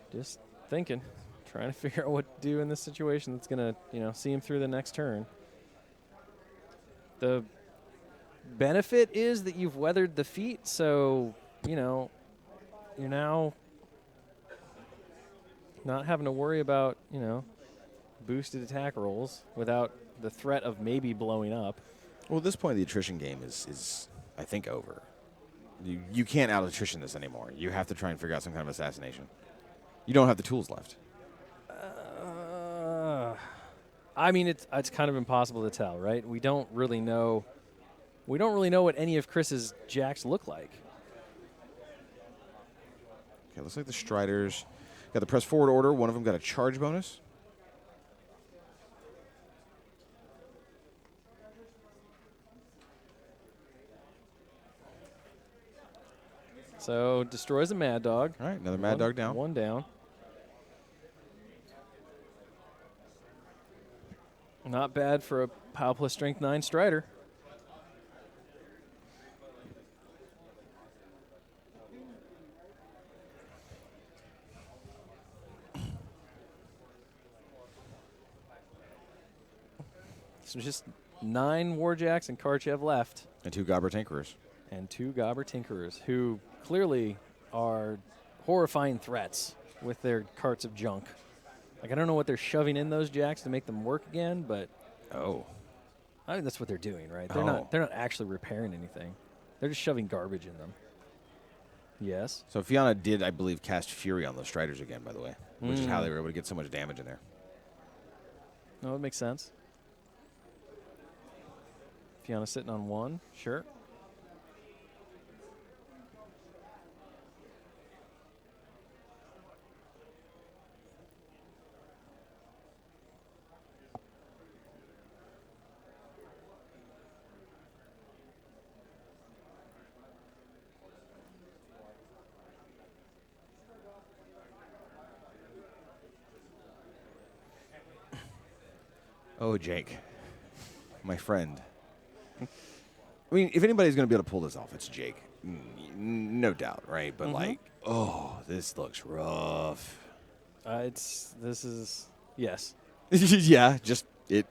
just thinking, trying to figure out what to do in this situation that's going to, see him through the next turn. The benefit is that you've weathered the feat, so, you're now not having to worry about, boosted attack rolls without the threat of maybe blowing up. Well, at this point, the attrition game is I think, over. You can't out-attrition this anymore. You have to try and figure out some kind of assassination. You don't have the tools left. I mean, it's kind of impossible to tell, right? We don't really know. We don't really know what any of Chris's jacks look like. Okay, looks like the Striders got the press forward order. One of them got a charge bonus. So destroys a Mad Dog. All right, another Mad Dog down. One down. Not bad for a Power plus Strength 9 Strider. So just 9 Warjacks and Karchev left. And 2 Gobber Tinkerers. And 2 Gobber Tinkerers, who clearly are horrifying threats with their carts of junk. Like, I don't know what they're shoving in those jacks to make them work again, but I think that's what they're doing, right? They're not actually repairing anything. They're just shoving garbage in them. Yes. So Fianna did, I believe, cast Fury on those Striders again, by the way, which is how they were able to get so much damage in there. No, it makes sense. Fianna sitting on 1, sure. Oh, Jake, my friend. I mean, if anybody's going to be able to pull this off, it's Jake. No doubt, right? But, this looks rough. Yes. Yeah,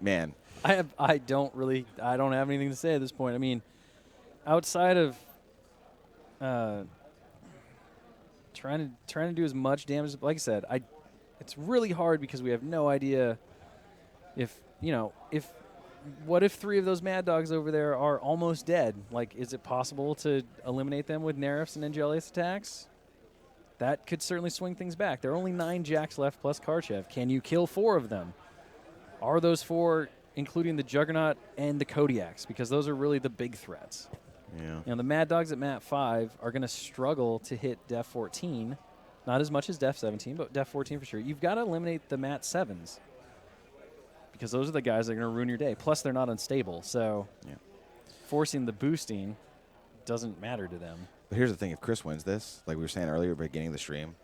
man. I don't have anything to say at this point. I mean, outside of trying to do as much damage, like I said, it's really hard because we have no idea what if 3 of those Mad Dogs over there are almost dead? Like, is it possible to eliminate them with Nerfs and Angelius attacks? That could certainly swing things back. There are only 9 jacks left plus Karchev. Can you kill 4 of them? Are those 4 including the Juggernaut and the Kodiaks? Because those are really the big threats. Yeah. The Mad Dogs at Mat 5 are going to struggle to hit Def 14. Not as much as Def 17, but Def 14 for sure. You've got to eliminate the Mat 7s. Because those are the guys that are going to ruin your day. Plus, they're not unstable. So forcing the boosting doesn't matter to them. But here's the thing. If Chris wins this, like we were saying earlier at the beginning of the stream,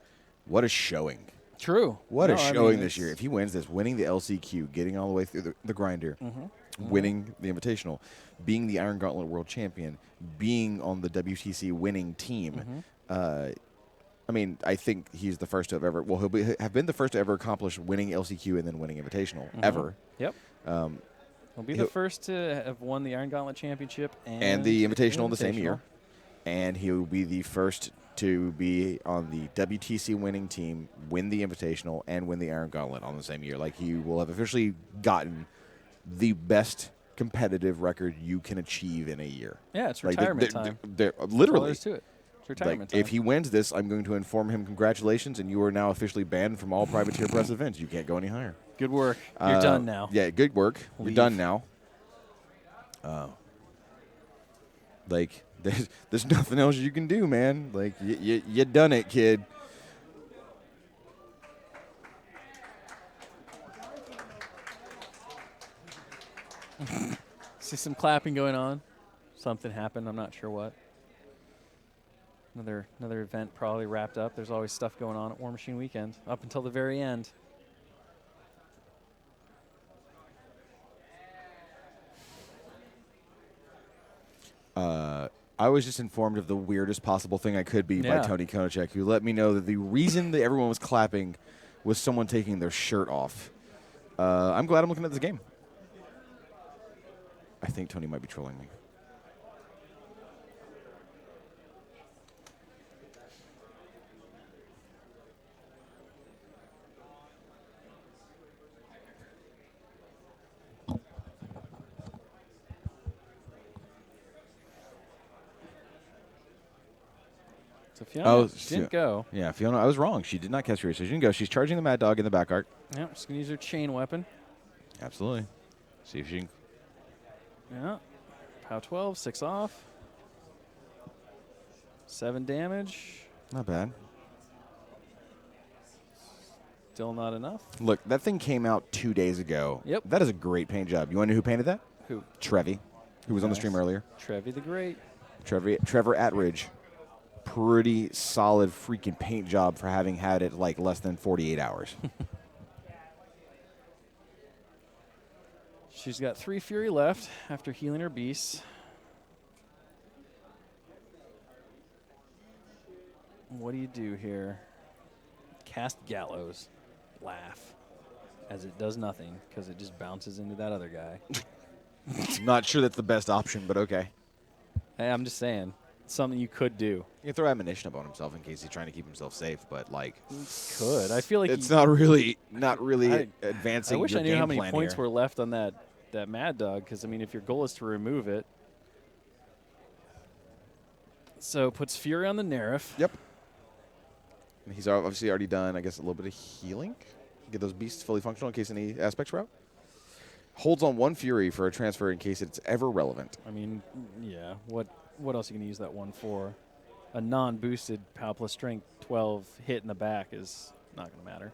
what a showing. True. What a showing this year. If he wins this, winning the LCQ, getting all the way through the grinder, winning the Invitational, being the Iron Gauntlet World Champion, being on the WTC winning team, I mean, I think he's the first to have ever. Well, have been the first to ever accomplish winning LCQ and then winning Invitational ever. Yep. He'll be the first to have won the Iron Gauntlet Championship and the Invitational in the same year, and he will be the first to be on the WTC winning team, win the Invitational, and win the Iron Gauntlet on the same year. Like, he will have officially gotten the best competitive record you can achieve in a year. Yeah, it's retirement time. They're literally. To it. It's retirement If time. he wins this, I'm going to inform him, congratulations, and you are now officially banned from all privateer press events. You can't go any higher. Good work. You're done now. Yeah, good work. Leave. You're done now. Like, there's nothing else you can do, man. Like, you done it, kid. See some clapping going on. Something happened. I'm not sure what. Another event probably wrapped up. There's always stuff going on at War Machine Weekend up until the very end. I was just informed of the weirdest possible thing I could be by Tony Konachek, who let me know that the reason that everyone was clapping was someone taking their shirt off. I'm glad I'm looking at this game. I think Tony might be trolling me. So Fiona didn't go. Yeah, Fiona, I was wrong. She did not catch her, so she didn't go. She's charging the Mad Dog in the back arc. Yeah, she's going to use her chain weapon. Absolutely. See if she can. Yeah. POW 12, 6 off. 7 damage. Not bad. Still not enough. Look, that thing came out 2 days ago. Yep. That is a great paint job. You want to know who painted that? Who? Trevi, who was on the stream earlier. Trevi the Great. Trevor Atridge. Pretty solid freaking paint job for having had it like less than 48 hours. She's got 3 Fury left after healing her beasts. What do you do here? Cast Gallows. Laugh. As it does nothing because it just bounces into that other guy. Not sure that's the best option, but okay. Hey, I'm just saying. Something you could do. You can throw ammunition up on himself in case he's trying to keep himself safe, but like, Could. I feel like it's not really advancing. I wish your I knew game how many plan points here. were left on that Mad Dog, because I mean, if your goal is to remove it, so puts Fury on the Nerf. Yep. He's obviously already done, I guess, a little bit of healing. Get those beasts fully functional in case any aspects are out. Holds on 1 Fury for a transfer in case it's ever relevant. I mean, yeah. What else are you going to use that one for? A non-boosted POW plus strength 12 hit in the back is not going to matter.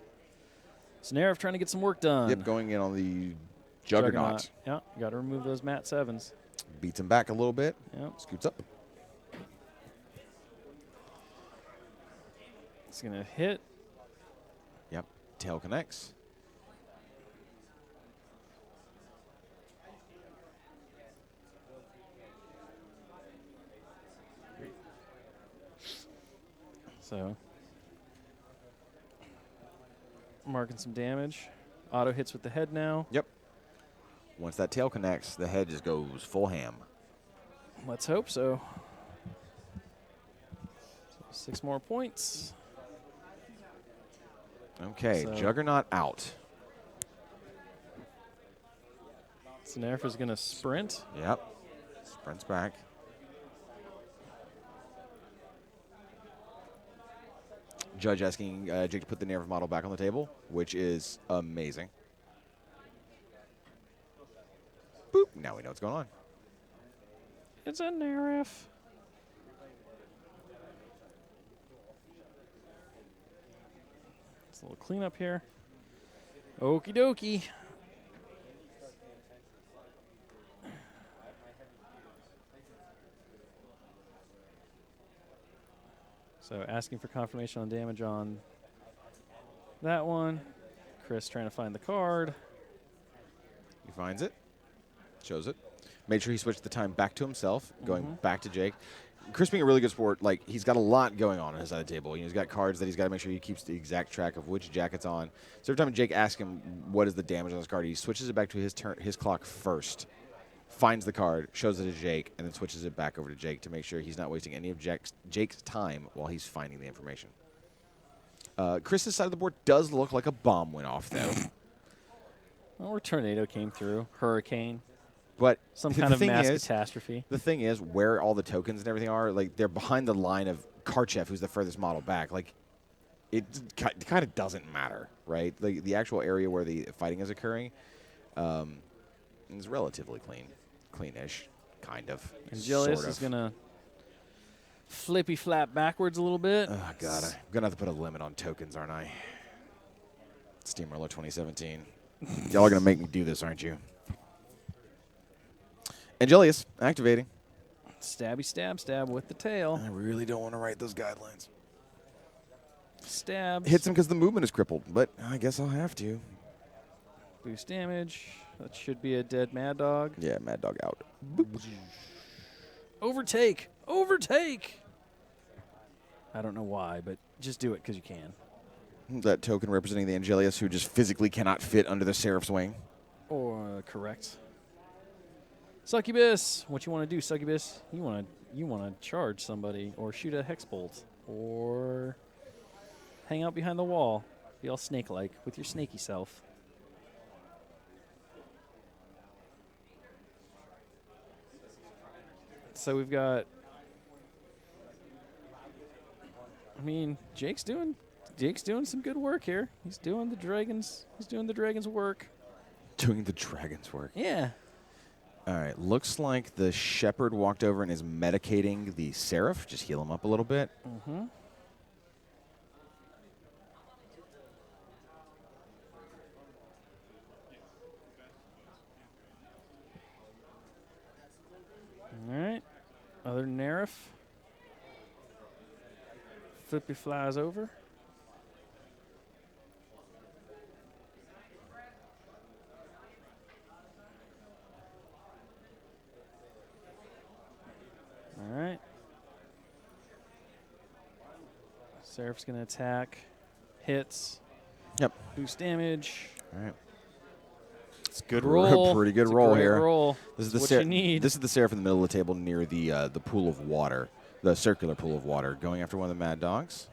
Snarev trying to get some work done. Yep, going in on the Juggernaut. Yeah, got to remove those Mat 7s. Beats him back a little bit. Yep. Scoots up. It's going to hit. Yep. Tail connects. So, marking some damage. Auto hits with the head now. Yep. Once that tail connects, the head just goes full ham. Let's hope so. 6 more points. Okay, So Juggernaut out. Snarev is going to sprint. Yep. Sprints back. Judge asking Jake to put the Nerf model back on the table, which is amazing. Boop. Now we know what's going on. It's a Nerf. It's a little cleanup here. Okie dokie. So asking for confirmation on damage on that one. Chris trying to find the card. He finds it, shows it. Made sure he switched the time back to himself, going back to Jake. Chris being a really good sport, like he's got a lot going on his side of the table. You know, he's got cards that he's got to make sure he keeps the exact track of which jack it's on. So every time Jake asks him what is the damage on this card, he switches it back to his turn, his clock first, finds the card, shows it to Jake, and then switches it back over to Jake to make sure he's not wasting any of Jake's time while he's finding the information. Chris's side of the board does look like a bomb went off, though. Or tornado came through. Hurricane. But Some the kind of thing mass is, catastrophe. The thing is, where all the tokens and everything are, like they're behind the line of Karchev, who's the furthest model back. Like, it kind of doesn't matter, right? The actual area where the fighting is occurring is relatively cleanish, kind of. And Jelius is going to flippy flap backwards a little bit. Oh, God. I'm going to have to put a limit on tokens, aren't I? Steamroller 2017. Y'all are going to make me do this, aren't you? Angelius, activating. Stabby stab with the tail. I really don't want to write those guidelines. Stabs. Hits him because the movement is crippled, but I guess I'll have to. Boost damage. That should be a dead Mad Dog. Yeah, Mad Dog out. Overtake. Overtake. I don't know why, but just do it because you can. That token representing the Angelius who just physically cannot fit under the Seraph's wing. Or correct. Succubus. What you want to do, Succubus? You want to charge somebody or shoot a hex bolt or hang out behind the wall. Be all snake-like with your snaky self. So we've got. I mean, Jake's doing some good work here. He's doing the dragon's work. Doing the dragon's work. Yeah. All right. Looks like the shepherd walked over and is medicating the Seraph. Just heal him up a little bit. Mm-hmm. All right. Other Nerif. Flippy flies over. All right. Seraph's going to attack. Hits. Yep. Boost damage. All right. It's a good roll. Pretty good it's roll a great here. Roll. This is what you need. This is the Seraph in the middle of the table near the pool of water, the circular pool of water, going after one of the Mad Dogs.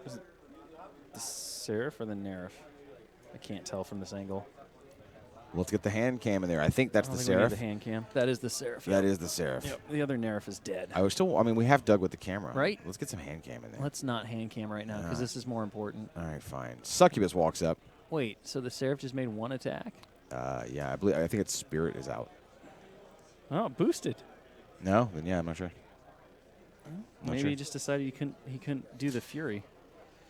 Is it the Seraph or the Nerif? I can't tell from this angle. Let's get the hand cam in there. I think that's the Seraph. The hand cam. That is the Seraph. That is the Seraph. Yep. The other Nerif is dead. I mean, we have Doug with the camera. Right. Let's get some hand cam in there. Let's not hand cam right now because this is more important. All right, fine. Succubus walks up. Wait, so the Seraph just made one attack? Yeah, I think its spirit is out. Oh, boosted. No? Then yeah, I'm not sure. Maybe he just decided he couldn't do the Fury.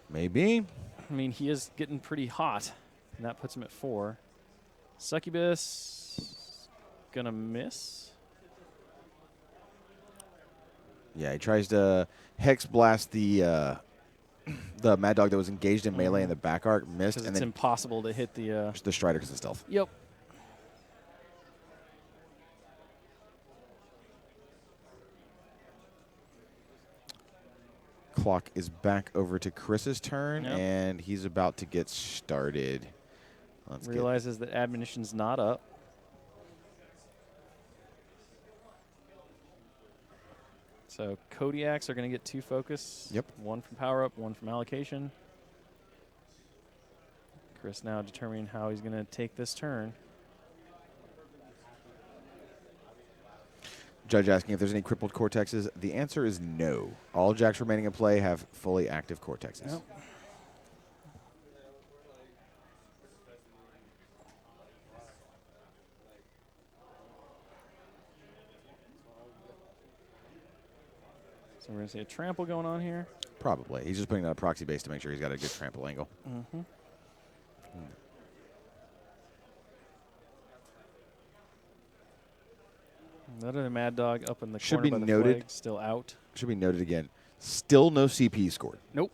Maybe. I mean, he is getting pretty hot, and that puts him at 4. Succubus gonna miss. Yeah, he tries to hex blast the Mad Dog that was engaged in melee in the back arc, missed, and it's then impossible to hit the Strider because of stealth. Yep. Clock is back over to Chris's turn, Yep. and he's about to get started. Realizes that admonition's not up. So Kodiaks are going to get 2 focus. Yep. 1 from power up, 1 from allocation. Chris now determining how he's going to take this turn. Judge asking if there's any crippled cortexes. The answer is no. All jacks remaining in play have fully active cortexes. Yep. So we're going to see a trample going on here. Probably. He's just putting down a proxy base to make sure he's got a good trample angle. Mm-hmm. That other Mad Dog up in the Should corner be by the noted. flag, still out. Should be noted again. Still no CP scored. Nope.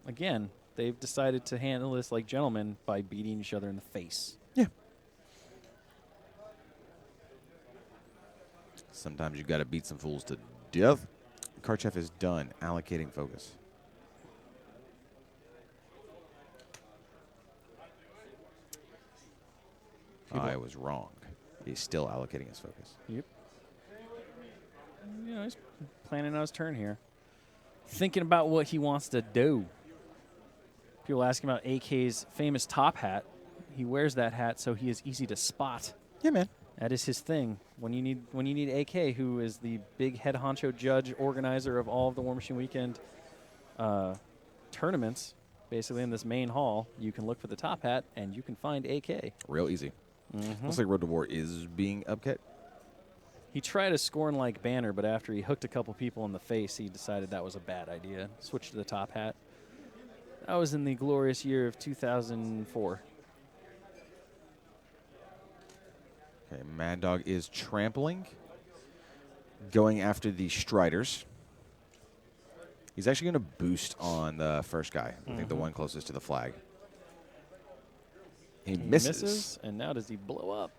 Again, they've decided to handle this like gentlemen by beating each other in the face. Yeah. Sometimes you got to beat some fools to death. Karchev is done allocating focus. I was wrong. He's still allocating his focus. Yep. You know, he's planning on his turn here. Thinking about what he wants to do. People ask him about AK's famous top hat. He wears that hat so he is easy to spot. Yeah, man. That is his thing. When you need AK, who is the big head honcho judge organizer of all of the War Machine Weekend tournaments, basically in this main hall, you can look for the top hat and you can find AK. Real easy. Looks like Road to War is being upket. He tried a Scorn-like banner, but after he hooked a couple people in the face, he decided that was a bad idea. Switched to the top hat. That was in the glorious year of 2004. Okay, Mad Dog is trampling, going after the Striders. He's actually going to boost on the first guy. I think the one closest to the flag. He misses. And now does he blow up?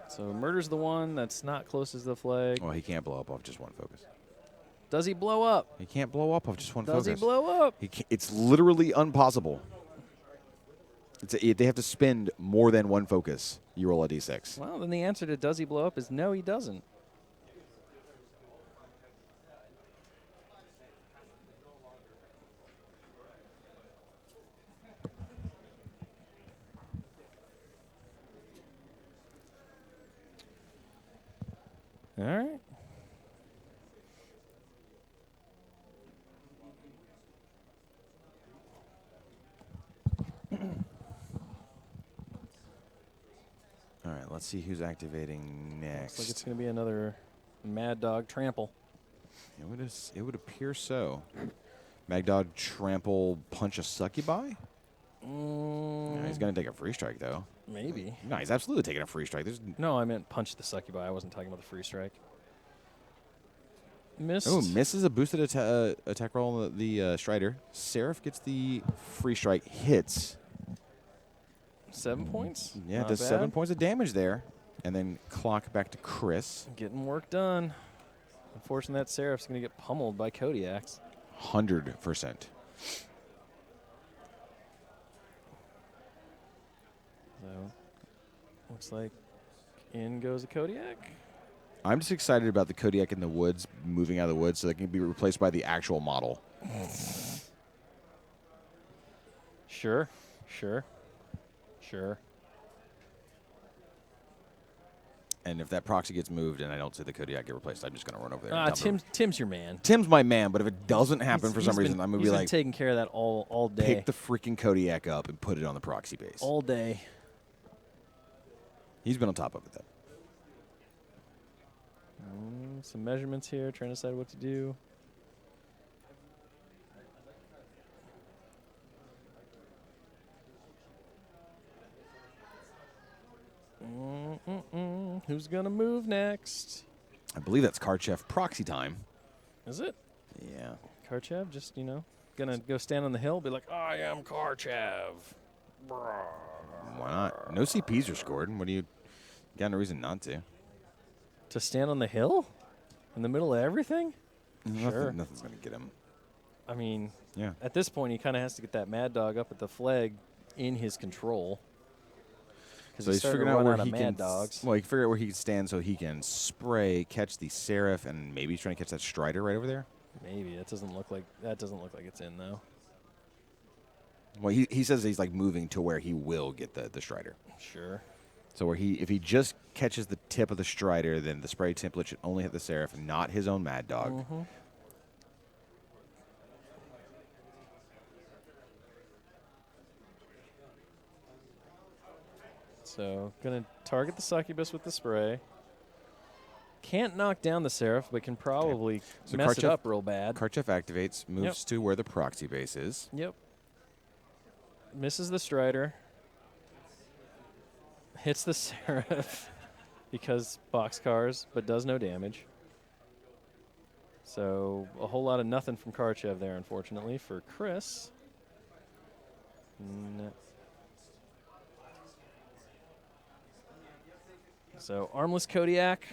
So murders the one that's not closest to the flag. Well, he can't blow up off just one focus. Does he blow up? He can't blow up off just one focus. Does he blow up? It's literally impossible. They have to spend more than one focus. You roll a d6. Well, then the answer to does he blow up is no, he doesn't. All right. All right, let's see who's activating next. Looks like it's going to be another Mad Dog trample. It would appear so. Mad Dog trample punch a succubi? No, he's going to take a free strike, though. Maybe. No, he's absolutely taking a free strike. No, I meant punch the succubi. I wasn't talking about the free strike. Missed. Oh, misses a boosted attack roll on the Strider. Seraph gets the free strike, hits. 7 points? Yeah, Not does bad. 7 points of damage there. And then clock back to Chris. Getting work done. Unfortunately, that Seraph's going to get pummeled by Kodiaks. 100%. So, looks like in goes a Kodiak. I'm just excited about the Kodiak in the woods moving out of the woods so they can be replaced by the actual model. Sure. And if that proxy gets moved and I don't see the Kodiak get replaced, I'm just going to run over there. And Tim's your man. Tim's my man, but if it doesn't happen for some reason, I'm going to be like, taking care of that all day. pick the freaking Kodiak up and put it on the proxy base. All day. He's been on top of it, though. Some measurements here, trying to decide what to do. Who's going to move next? I believe that's Karchev proxy time. Is it? Yeah. Karchev just, going to go stand on the hill, be like, I am Karchev. Why not? No CPs are scored. What do you got no reason not to? To stand on the hill? In the middle of everything? Sure. Nothing's going to get him. I mean, Yeah. at this point, he kind of has to get that Mad Dog up at the flag in his control. So he's figuring out where he Mad can. Dogs. Well, he can figure out where he can stand so he can spray, catch the Seraph, and maybe he's trying to catch that Strider right over there. Maybe that doesn't look like it's in though. Well, he says he's like moving to where he will get the Strider. Sure. So if he just catches the tip of the Strider, then the spray template should only hit the Seraph, not his own Mad Dog. So gonna target the succubus with the spray. Can't knock down the Seraph, but can probably So mess it Karchev- up real bad. Karchev activates, moves to where the proxy base is. Yep. Misses the Strider. Hits the Seraph because boxcars, but does no damage. So a whole lot of nothing from Karchev there, unfortunately, for Chris. So armless Kodiak.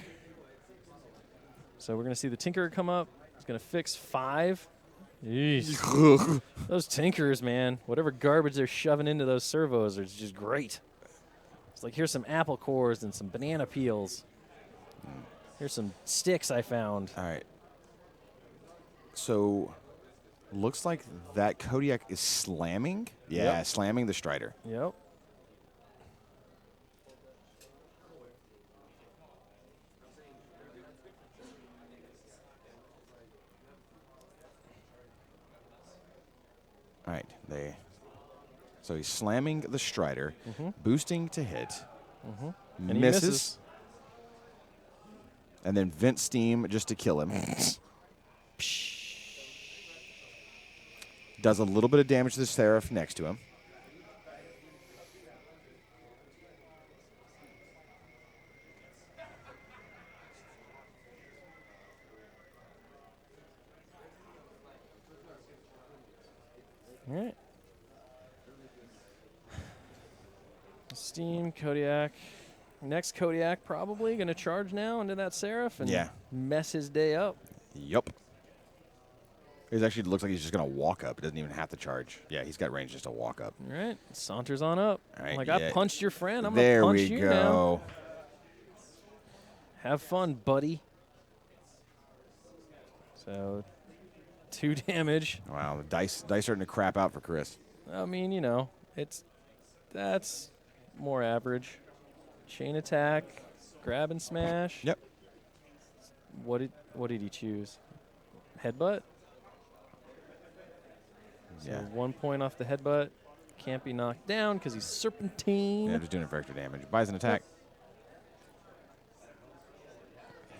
So we're going to see the Tinkerer come up. He's going to fix 5. Jeez. Those Tinkers, man. Whatever garbage they're shoving into those servos is just great. It's like, here's some apple cores and some banana peels. Here's some sticks I found. All right. So looks like that Kodiak is slamming. Yeah, Yep. slamming the Strider. Yep. All right. So he's slamming the Strider, boosting to hit, And he misses, misses. and then vent steam just to kill him. Does a little bit of damage to the Seraph next to him. All right. Steam, Kodiak. Next Kodiak probably going to charge now into that Seraph and mess his day up. Yup. It actually looks like he's just going to walk up. It doesn't even have to charge. Yeah, he's got range just to walk up. All right. Saunters on up. All right, Like, I punched your friend. I'm going to punch you now. There we go. Have fun, buddy. So, 2 damage. Wow, the dice starting to crap out for Chris. I mean, you know, that's more average. Chain attack, grab and smash. Yep. What did he choose? Headbutt? So 1 point off the headbutt. Can't be knocked down because he's serpentine. Yeah, just doing it for extra damage. Buys an attack.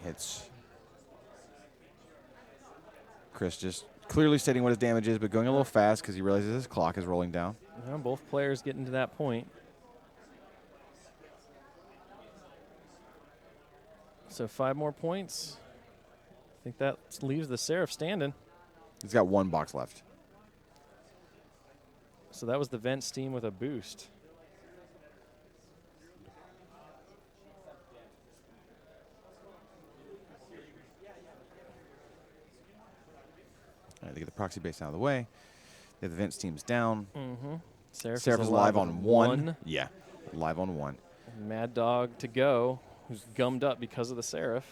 Hits. Chris just clearly stating what his damage is, but going a little fast because he realizes his clock is rolling down. Well, both players getting to that point. So 5 more points. I think that leaves the Seraph standing. He's got 1 box left. So that was the vent steam with a boost. All right, they get the proxy base out of the way. They have the vent steams down. Seraph is alive on 1. Yeah, live on 1. Mad Dog to go, who's gummed up because of the Seraph.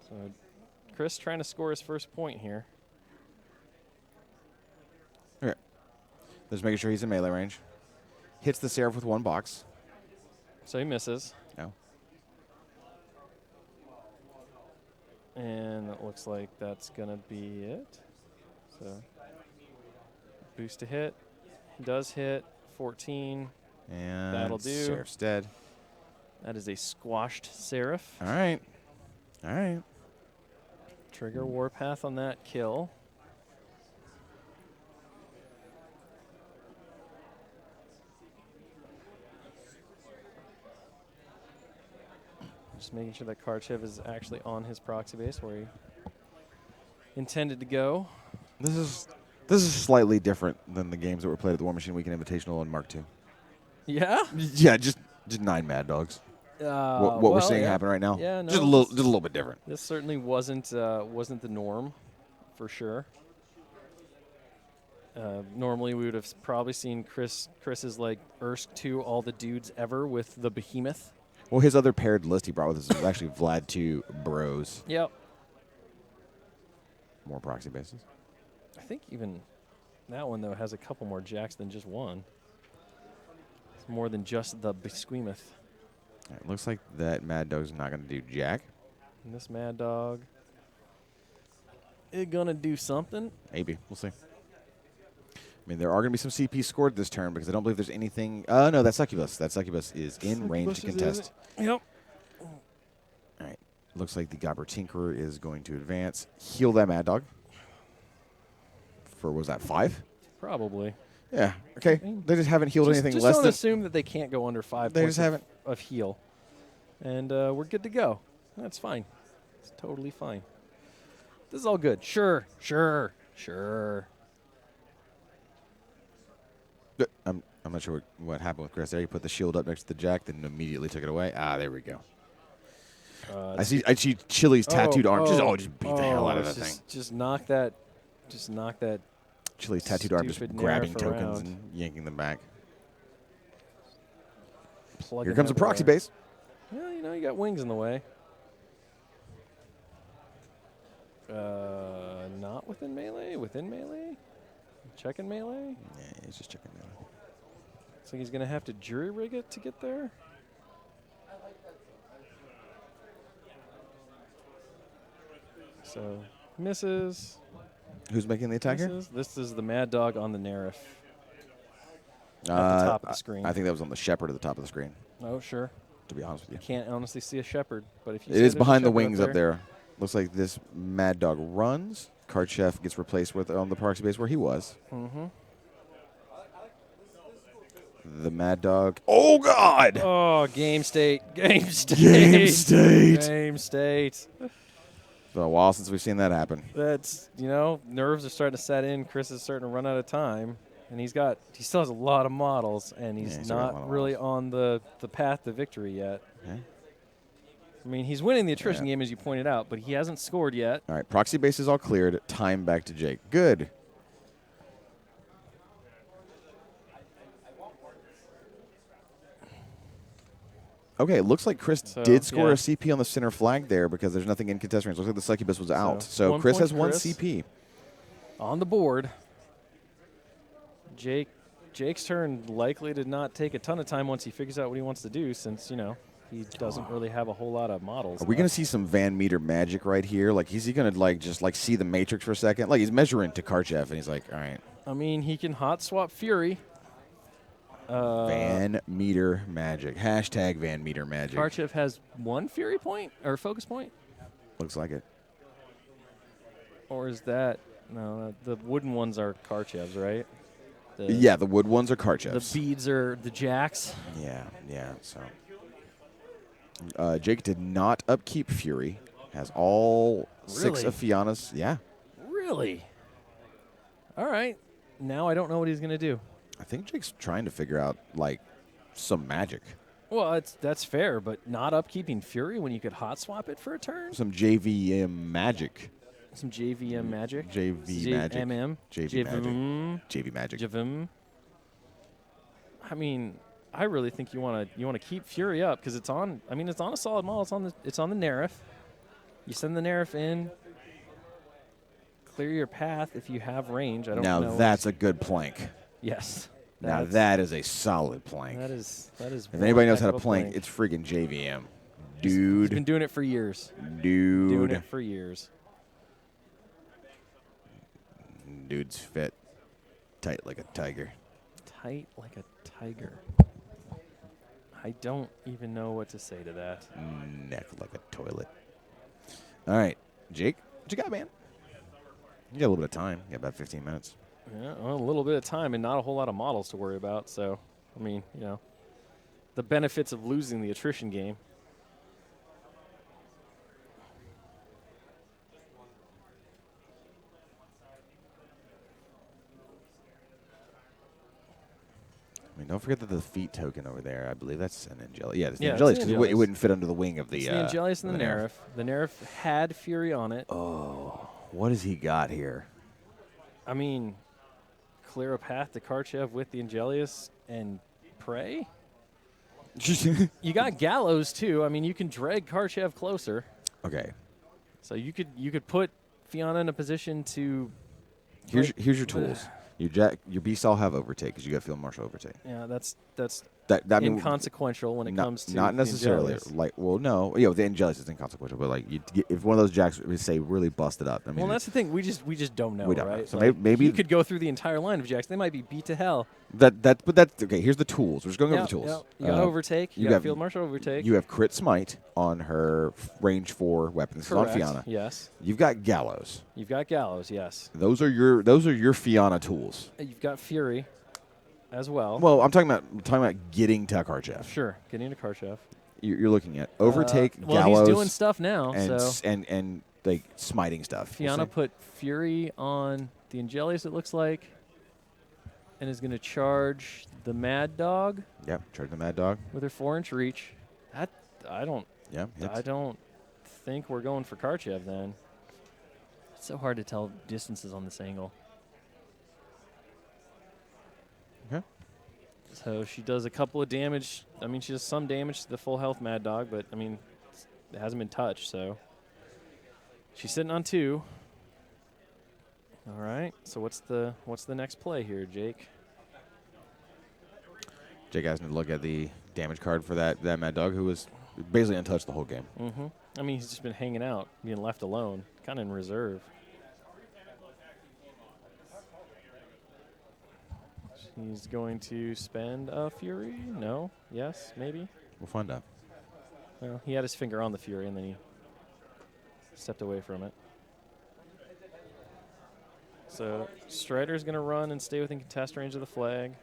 So Chris trying to score his first point here. Okay. Just making sure he's in melee range. Hits the Seraph with 1 box. So he misses. No. And it looks like that's going to be it. So boost to hit. Does hit. 14. And that'll do. Seraph's dead. That is a squashed Seraph. All right. All right. Trigger Warpath on that kill. Just making sure that Karchev is actually on his proxy base where he intended to go. This is slightly different than the games that were played at the WARMACHINE Weekend Invitational and Mark II. Yeah? Yeah, just 9 Mad Dogs. What we're seeing happen right now. Yeah, no, just a little bit different. This certainly wasn't the norm, for sure. Normally, we would have probably seen Chris's like Ursk 2 all the dudes ever with the Behemoth. Well, his other paired list he brought with us was actually Vlad 2 Bros. Yep. More proxy bases. I think even that one though has a couple more jacks than just one. It's more than just the Besquemoth. Right, looks like that Mad Dog's not going to do jack. And this Mad Dog is going to do something. Maybe. We'll see. I mean, there are going to be some CP scored this turn because I don't believe there's anything. No, that's Succubus. That Succubus is in range to contest. Yep. All right. Looks like the Gobber Tinkerer is going to advance. Heal that Mad Dog. For, what was that, 5? Probably. Yeah. Okay. They just haven't healed anything just less don't than. assume that they can't go under 5 They points just haven't. of heal. And we're good to go. That's fine. It's totally fine. This is all good. Sure. I'm not sure what happened with Chris there. He put the shield up next to the jack, then immediately took it away. There we go. I see Chili's tattooed arm. Just beat the hell out of that thing. Just knock that. Chili's tattooed arm just grabbing Nerf tokens around. and yanking them back. Plugging Here comes a proxy base. Well, you got wings in the way. Not within melee. Within melee. Checking melee. Yeah, he's just checking melee. So he's going to have to jury rig it to get there. So Misses. Who's making the attack here? This is the Mad Dog on the Nerif. At the top of the screen. I think that was on the Shepherd at the top of the screen, Oh, sure. to be honest with you. Can't honestly see a Shepherd, but if you It see is there's a behind the shepherd wings up there. Looks like this Mad Dog runs. Karchev gets replaced with on the proxy base where he was. Mm-hmm. The Mad Dog. Oh, God! Oh, game state. Game state. Game state. Game state. It's been a while since we've seen that happen. That's, nerves are starting to set in. Chris is starting to run out of time. And he still has a lot of models, and he's not really on the path to victory yet. Okay. I mean, he's winning the attrition game, as you pointed out, but he hasn't scored yet. All right, proxy base is all cleared. Time back to Jake. Good. Okay, it looks like Chris did score a CP on the center flag there because there's nothing in contest range. Looks like the succubus was out. So Chris has one CP. On the board. Jake's turn likely to not take a ton of time once he figures out what he wants to do since, he doesn't really have a whole lot of models. Are we going to see some VanMeter magic right here? Like, is he going to, just see the Matrix for a second? Like, he's measuring to Karchev, and he's like, all right. I mean, he can hot swap Fury. VanMeter magic. Hashtag VanMeter magic. Karchev has one Fury point or focus point? Looks like it. Or is that – no, the wooden ones are Karchev's, right? Yeah, the wood ones are Karchev's. The beads are the jacks. Yeah, so. Jake did not upkeep Fury. Has all 6 of Fianna's. Yeah. Really? All right. Now I don't know what he's going to do. I think Jake's trying to figure out, some magic. Well, that's fair, but not upkeeping Fury when you could hot swap it for a turn? Some JVM magic. Some JVM magic? JV magic. JVM? JV magic. JV magic. JVM. I mean, I really think you want to keep Fury up because it's on. I mean, it's on a solid model. It's on the Nerif. You send the Nerif in. Clear your path if you have range. I don't know. Now that's a good plank. Yes. Now that is a solid plank. That is. If anybody knows how to plank, it's freaking JVM, dude. He's been doing it for years. Dude. Doing it for years. Dude's fit, tight like a tiger. Tight like a tiger. I don't even know what to say to that. Neck like a toilet. All right, Jake, what you got, man? You got a little bit of time. You got about 15 minutes. Yeah, well, a little bit of time and not a whole lot of models to worry about. So, I mean, the benefits of losing the attrition game. I mean, don't forget that the feat token over there, I believe that's an Angelius. Yeah, it's the Yeah, Angelius it's the because it Angelius. wouldn't fit under the wing of the. It's the Angelius and the Nerif. The Nerif had Fury on it. Oh, what has he got here? I mean, clear a path to Karchev with the Angelius and pray. You got Gallows too. I mean, you can drag Karchev closer. Okay. So you could put Fianna in a position to. Here's your tools. Your beasts all have overtake because you got Field Marshal overtake. Yeah, that's I mean, inconsequential when it comes to not necessarily. the Angelius. No, the Angelius is inconsequential, but if one of those jacks we say really busted up, I mean, Well, that's the thing. We just don't know, we don't right? know. So Like, maybe you could go through the entire line of jacks. They might be beat to hell. but that's okay. Here's the tools. We're just going over the tools. Yeah. You got overtake. You got got Field Marshal overtake. You have crit smite on her range 4 weapon. This is on Correct. Fianna. Yes. You've got Gallows. You've got Gallows. Yes. Those are your Fianna tools. You've got Fury, as well. Well, I'm talking about getting to Karchev. Sure. Getting to Karchev. You're looking at overtake, Well, Gallows, he's doing stuff now. and So and like smiting stuff. Fianna put Fury on the Angelius, it looks like, and is going to charge the Mad Dog Yep, charge the Mad Dog. with her 4-inch reach. I don't think we're going for Karchev then. It's so hard to tell distances on this angle. Okay. So she does a couple of damage. I mean, she does some damage to the full health Mad Dog, but I mean, it hasn't been touched, so she's sitting on 2. All right. So what's the next play here, Jake? Jake has to look at the damage card for that Mad Dog, who was basically untouched the whole game. Mm-hmm. I mean, he's just been hanging out, being left alone, kind of in reserve. He's going to spend a Fury. No. Yes. Maybe. We'll find out. Well, he had his finger on the Fury, and then he stepped away from it. So Strider's going to run and stay within contest range of the flag.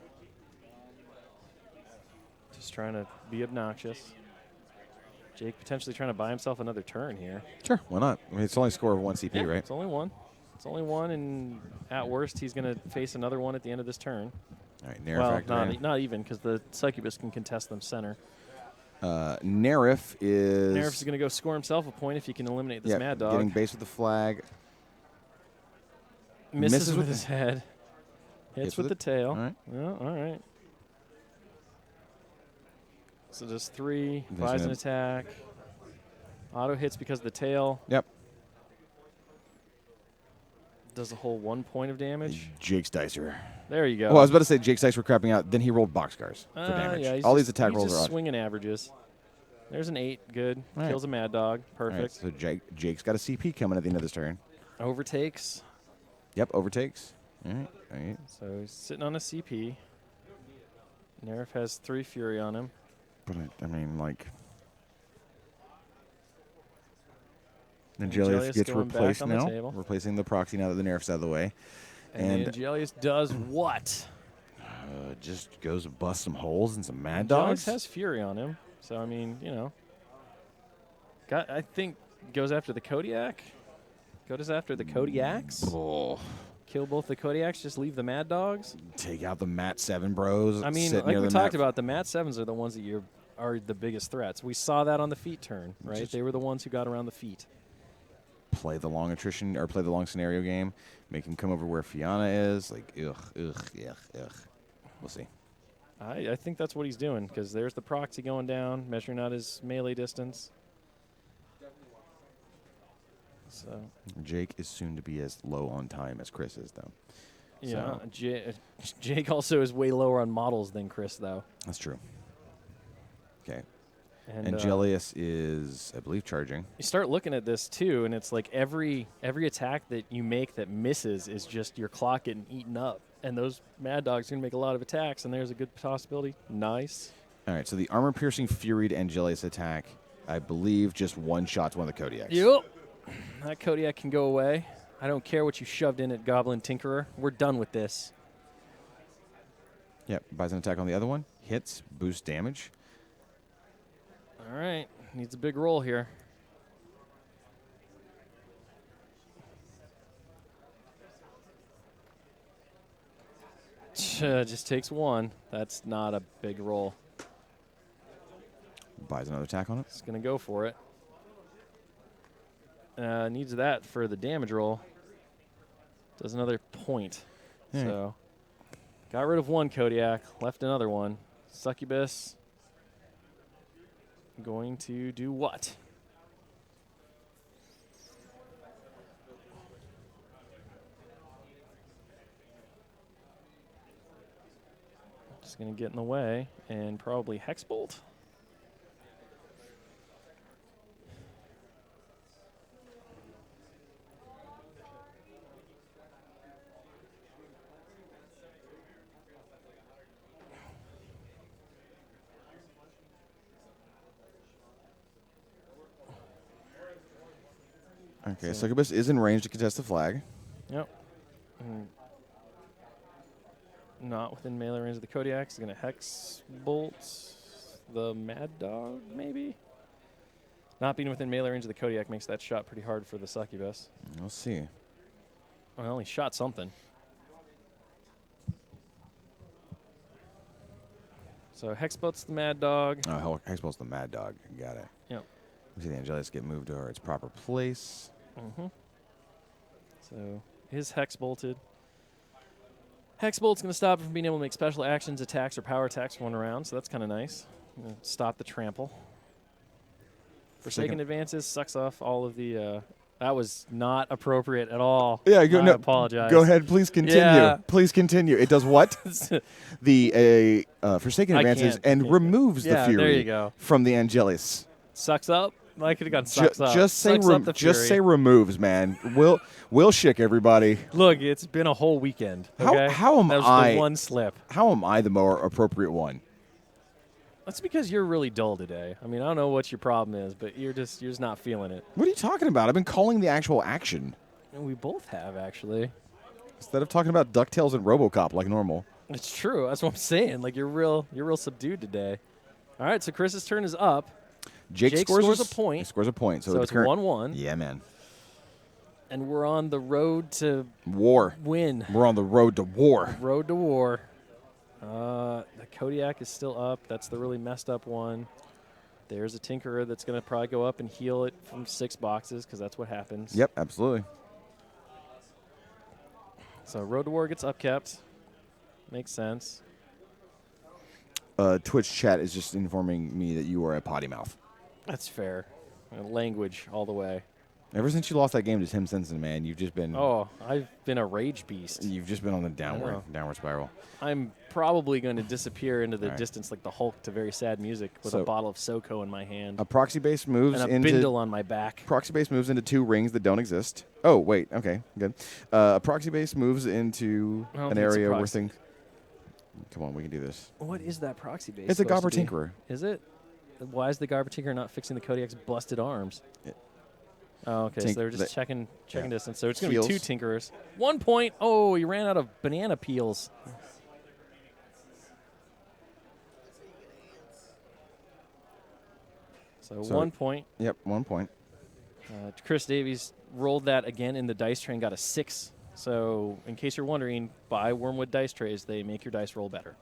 Just trying to be obnoxious. Jake potentially trying to buy himself another turn here. Sure, why not? I mean, it's only a score of 1 CP, Yeah, right? it's only one. It's only one, and at worst, he's going to face another one at the end of this turn. All right, Nerif Well, not even, because the Succubus can contest them center. Nerif is... Nerif is going to go score himself a point if he can eliminate this Mad Dog. Getting base with the flag. Misses with his head. Hits with the tail. All right. Yeah, all right. So just 3, buys an attack. Auto hits because of the tail. Yep. Does a whole 1 point of damage. Jake's Dicer. There you go. Well, I was about to say Jake's Dice were crapping out. Then he rolled boxcars for damage. Yeah, All these attack rolls just are off. swinging averages. There's an 8. Good. All Kills a Mad Dog. Perfect. Right, so Jake's got a CP coming at the end of this turn. Overtakes. Yep, overtakes. All right. All right. So he's sitting on a CP. Nerif has 3 Fury on him. But I mean, like... Angelius gets going back replaced on the now. table. Replacing the proxy now that the Nerf's out of the way. And Angelius does what? Just goes and busts some holes and some Mad Angelius Dogs. has Fury on him. So, I mean, you know. I think goes after the Kodiak. Goes after the Kodiaks. Oh. Kill both the Kodiaks, just leave the Mad Dogs. Take out the Mat 7 bros. I mean, like we talked about, the Mat 7s are the ones that are the biggest threats. We saw that on the feet turn, right? They were the ones who got around the feet. Play the long attrition or play the long scenario game. Make him come over where Fianna is. Like, ugh. We'll see. I think that's what he's doing, because there's the proxy going down, measuring out his melee distance. So Jake is soon to be as low on time as Chris is, though. yeah, So. Jake also is way lower on models than Chris, though. That's true. Okay. And Angelius is, I believe, charging. you start looking at this too, and it's like every attack that you make that misses is just your clock getting eaten up. And those Mad Dogs are going to make a lot of attacks, and there's a good possibility. Nice. All right, so the armor-piercing Fury to Angelius attack, I believe, just one-shots one of the Kodiaks. Yep. That Kodiak can go away. I don't care what you shoved in at Goblin Tinkerer. We're done with this. Yep, buys an attack on the other one. Hits, boosts damage. All right. Needs a big roll here. Just takes 1. That's not a big roll. Buys another attack on it. It's going to go for it. Needs that for the damage roll. Does another point. All right. So, got rid of 1 Kodiak, left another one. Succubus going to do what? Just going to get in the way and probably Hexbolt. Okay, Succubus is in range to contest the flag. Yep. Not within melee range of the Kodiak. He's going to Hex Bolt the Mad Dog, maybe? Not being within melee range of the Kodiak makes that shot pretty hard for the Succubus. We'll see. Well, he shot something. So Hexbolt's the Mad Dog. Oh, Hexbolt's the Mad Dog. Got it. Yep. We see the Angelius get moved to its proper place. Mm-hmm. So his Hex bolted. Hex Bolt's going to stop him from being able to make special actions, attacks, or power attacks for 1 round, so that's kind of nice. Stop the trample. Forsaken advances sucks off all of the. That was not appropriate at all. Yeah, I apologize. Go ahead, please continue. Yeah. Please continue. It does what? The Forsaken advances and removes the Fury there you go. from the Angelius. Sucks up. I could have gone sucks up. Just say Sucks up the just Fury. say removes, man. We'll Shick everybody. Look, it's been a whole weekend. How- Okay? how am that was I- the one slip. How am I the more appropriate one? That's because you're really dull today. I mean, I don't know what your problem is, but you're just not feeling it. What are you talking about? I've been calling the actual action And we both have, actually. instead of talking about DuckTales and RoboCop like normal. It's true. That's what I'm saying. Like you're real subdued today. All right, so Chris's turn is up. Jake scores a point. He scores a point. So, So the it's current- 1-1. Yeah, man. And we're on the road to War. win. We're on the road to war. Road to war. The Kodiak is still up. That's the really messed up one. There's a Tinkerer that's going to probably go up and heal it from 6 boxes because that's what happens. Yep, absolutely. So Road to War gets upkept. Makes sense. Twitch chat is just informing me that you are a potty mouth. That's fair. Language all the way. Ever since you lost that game to Tim Sensen, man, you've just been Oh, I've been a rage beast. you've just been on the know. downward spiral. I'm probably going to disappear into the All right. distance like the Hulk to very sad music with So- a bottle of SoCo in my hand A proxy base moves and a into bindle on my back. proxy base moves into 2 rings that don't exist. Oh wait, okay, good. A proxy base moves into I don't an think it's a area where proxy. things. Come on, we can do this. What is that proxy base? It's a supposed Gobber to be? Tinkerer. Is it? Why is the Gobber Tinkerer not fixing the Kodiak's busted arms? Oh, okay. So they're just checking yeah. distance. So it's going to be 2 Heals. Tinkerers. 1 point. Oh, he ran out of banana peels. So 1 point. Yep, 1 point. Chris Davies rolled that again in the dice tray and got a 6. So in case you're wondering, buy Wormwood dice trays. They make your dice roll better.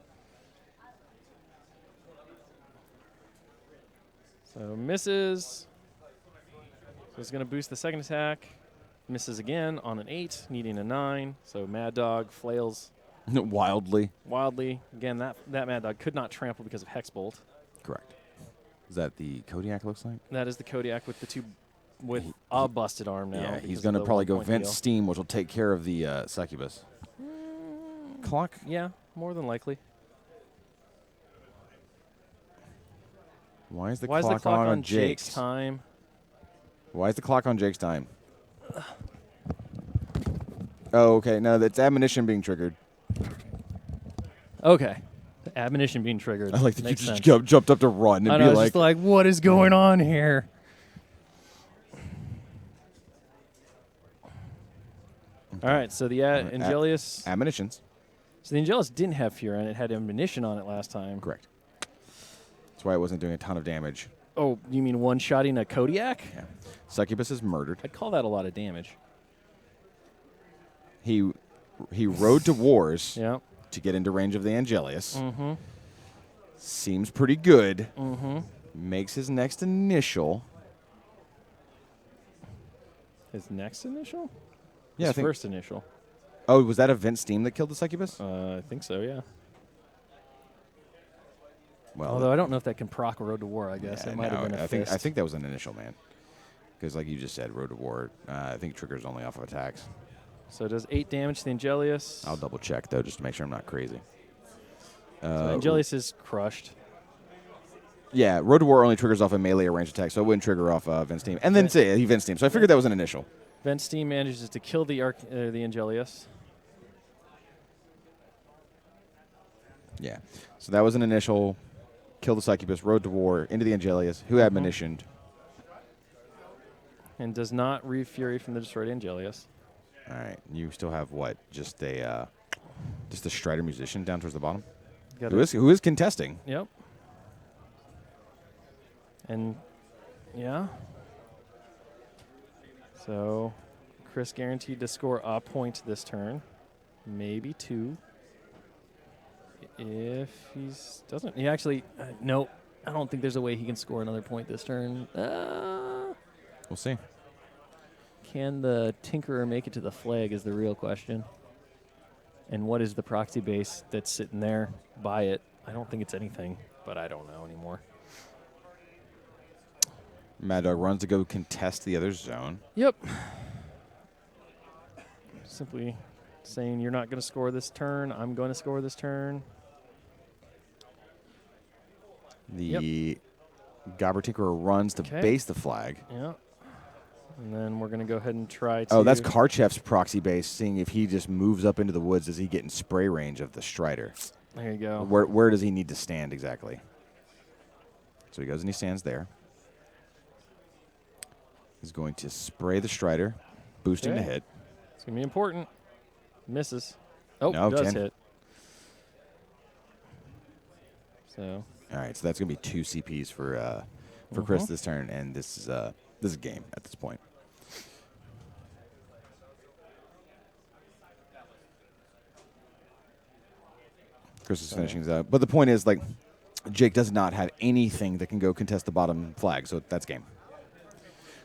So misses. So it's going to boost the second attack. Misses again on an 8, needing a 9. So Mad Dog flails Wildly. wildly. Again, that Mad Dog could not trample because of Hexbolt. Correct. Is that the Kodiak looks like? That is the Kodiak with the 2 with a busted arm now. Yeah, because he's of going to the probably 1 go point vent deal. steam, which will take care of the succubus. Clock. Yeah, more than likely. Why is the Why is clock, the clock on on Jake's? Jake's time? Why is the clock on Jake's time? Oh, okay. No, that's admonition being triggered. Okay. The admonition being triggered. I like that Makes you just sense. jumped up to run I and know, I be was just like, what is going on here? All right, so the Angelius. admonitions. So the Angelius didn't have Fury on it. It had ammunition on it last time. Correct. That's why it wasn't doing a ton of damage. Oh, you mean one-shotting a Kodiak? Yeah. Succubus is murdered. I'd call that a lot of damage. He rode to wars Yeah. to get into range of the Angelius. Mm-hmm. Seems pretty good. Mm-hmm. Makes his next initial. His next initial? Yeah, His I think. first initial. Oh, was that a vent steam that killed the succubus? I think so, yeah. Well, Although I don't know if that can proc Road to War, I guess. yeah, It might have no, been a I fist. think that was an initial, man. Because like you just said, road to war. I think triggers only off of attacks. So it does 8 damage to the Angelius. I'll double check though, just to make sure I'm not crazy. So Angelius is crushed. Yeah, road to war only triggers off a melee or ranged attack, so it wouldn't trigger off Vent Steam. And then say he Vent Steam. So I figured that was an initial. Vent Steam manages to kill the Angelius. Yeah. So that was an initial. Kill the succubus, road to war, into the Angelius, who admonitioned. And does not re-fury from the destroyed Angelius. All right. You still have what? Just a Strider musician down towards the bottom? Got Who is contesting? Yep. And, yeah. So, Chris guaranteed to score a point this turn. Maybe 2. If he doesn't. He actually, no. I don't think there's a way he can score another point this turn. We'll see. Can the Tinkerer make it to the flag is the real question. And what is the proxy base that's sitting there by it? I don't think it's anything, but I don't know anymore. Mad Dog runs to go contest the other zone. Yep. Simply saying you're not going to score this turn. I'm going to score this turn. Gobber Tinkerer runs to base the flag. Yeah. And then we're going to go ahead and try to... Oh, that's Karchev's proxy base, seeing if he just moves up into the woods, does he get in spray range of the Strider? There you go. Where does he need to stand exactly? So he goes and he stands there. He's going to spray the Strider, boosting the hit. It's going to be important. Misses. Oh, no, does 10. hit. So. All right, so that's going to be 2 CPs for Chris this turn, and this is game at this point. Chris is finishing this up. But the point is, like, Jake does not have anything that can go contest the bottom flag, so that's game.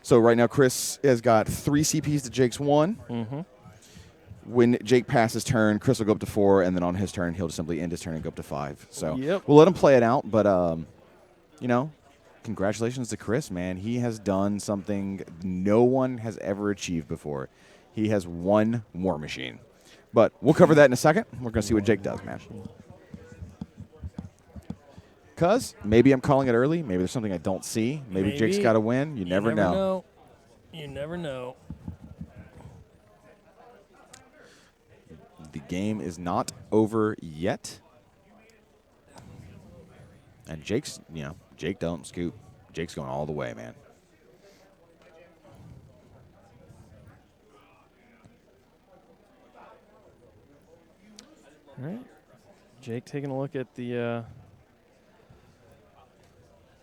So right now Chris has got 3 CPs to Jake's 1. When Jake passes turn, Chris will go up to 4, and then on his turn, he'll just simply end his turn and go up to 5. So we'll let him play it out, but, you know, congratulations to Chris, man. He has done something no one has ever achieved before. He has won War Machine. But we'll cover that in a second. We're going to see what Jake does, man. Because maybe I'm calling it early. Maybe there's something I don't see. Maybe Jake's got to win. You never know. You never know. The game is not over yet. And Jake's, you know, Jake don't scoop. Jake's going all the way, man. All right. Jake taking a look at the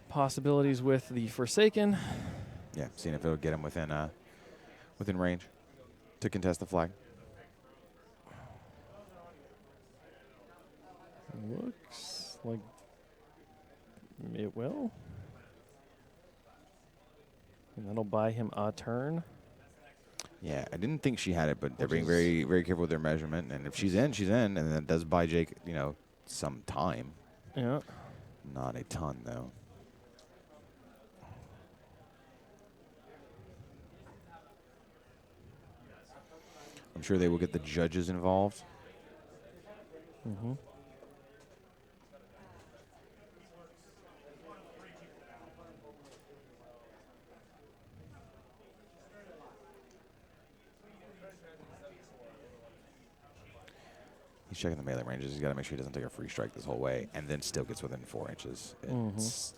possibilities with the Forsaken. Yeah, seeing if it'll get him within range to contest the flag. Looks like it will. And that'll buy him a turn. Yeah, I didn't think she had it, but they're being very, very careful with their measurement. And if she's in, she's in. And that does buy Jake, you know, some time. Yeah. Not a ton, though. I'm sure they will get the judges involved. He's checking the melee ranges. He's got to make sure he doesn't take a free strike this whole way, and then still gets within 4 inches. It's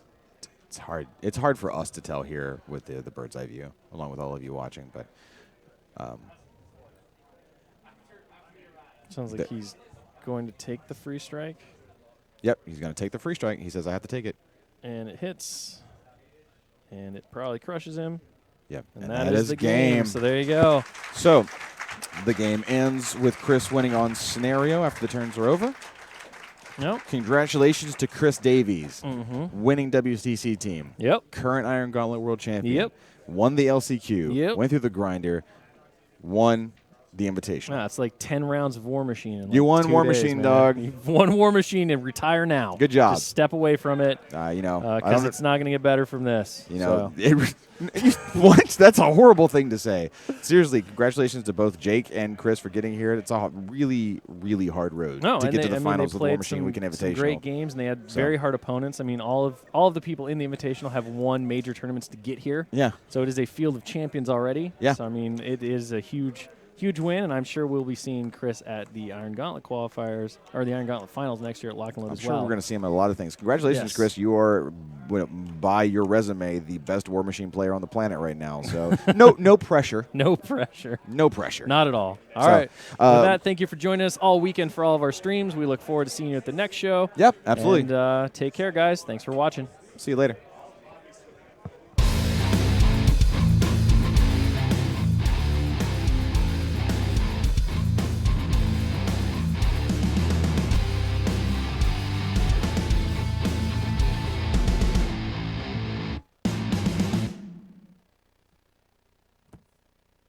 hard. It's hard for us to tell here with the bird's eye view, along with all of you watching. But sounds like he's going to take the free strike. Yep, he's going to take the free strike. He says, "I have to take it," and it hits, and it probably crushes him. Yep, and that is the game. So there you go. So. The game ends with Chris winning on scenario after the turns are over. Nope. Congratulations to Chris Davies, winning WTC team. Yep. Current Iron Gauntlet World Champion. Yep. Won the LCQ. Yep. Went through the grinder. Won the Invitational. Nah, it's like 10 rounds of War Machine. In like you won 2 War days, Machine, man. dog. You won War Machine and retire now. Good job. Just step away from it. You know, because it's not going to get better from this. You know, what? That's a horrible thing to say. Seriously, congratulations to both Jake and Chris for getting here. It's a really, really hard road to get to the finals of the War Machine Weekend Invitational. Some great games, and they had very hard opponents. I mean, all of the people in the Invitational have won major tournaments to get here. Yeah. So it is a field of champions already. Yeah. So I mean, it is a huge win, and I'm sure we'll be seeing Chris at the Iron Gauntlet qualifiers or the Iron Gauntlet finals next year at Lock and Load as well. I'm sure we're going to see him at a lot of things. Congratulations, Chris. You are, by your resume, the best War Machine player on the planet right now. So no pressure. No pressure. No pressure. Not at all. All right. With that, thank you for joining us all weekend for all of our streams. We look forward to seeing you at the next show. Yep, absolutely. And take care, guys. Thanks for watching. See you later.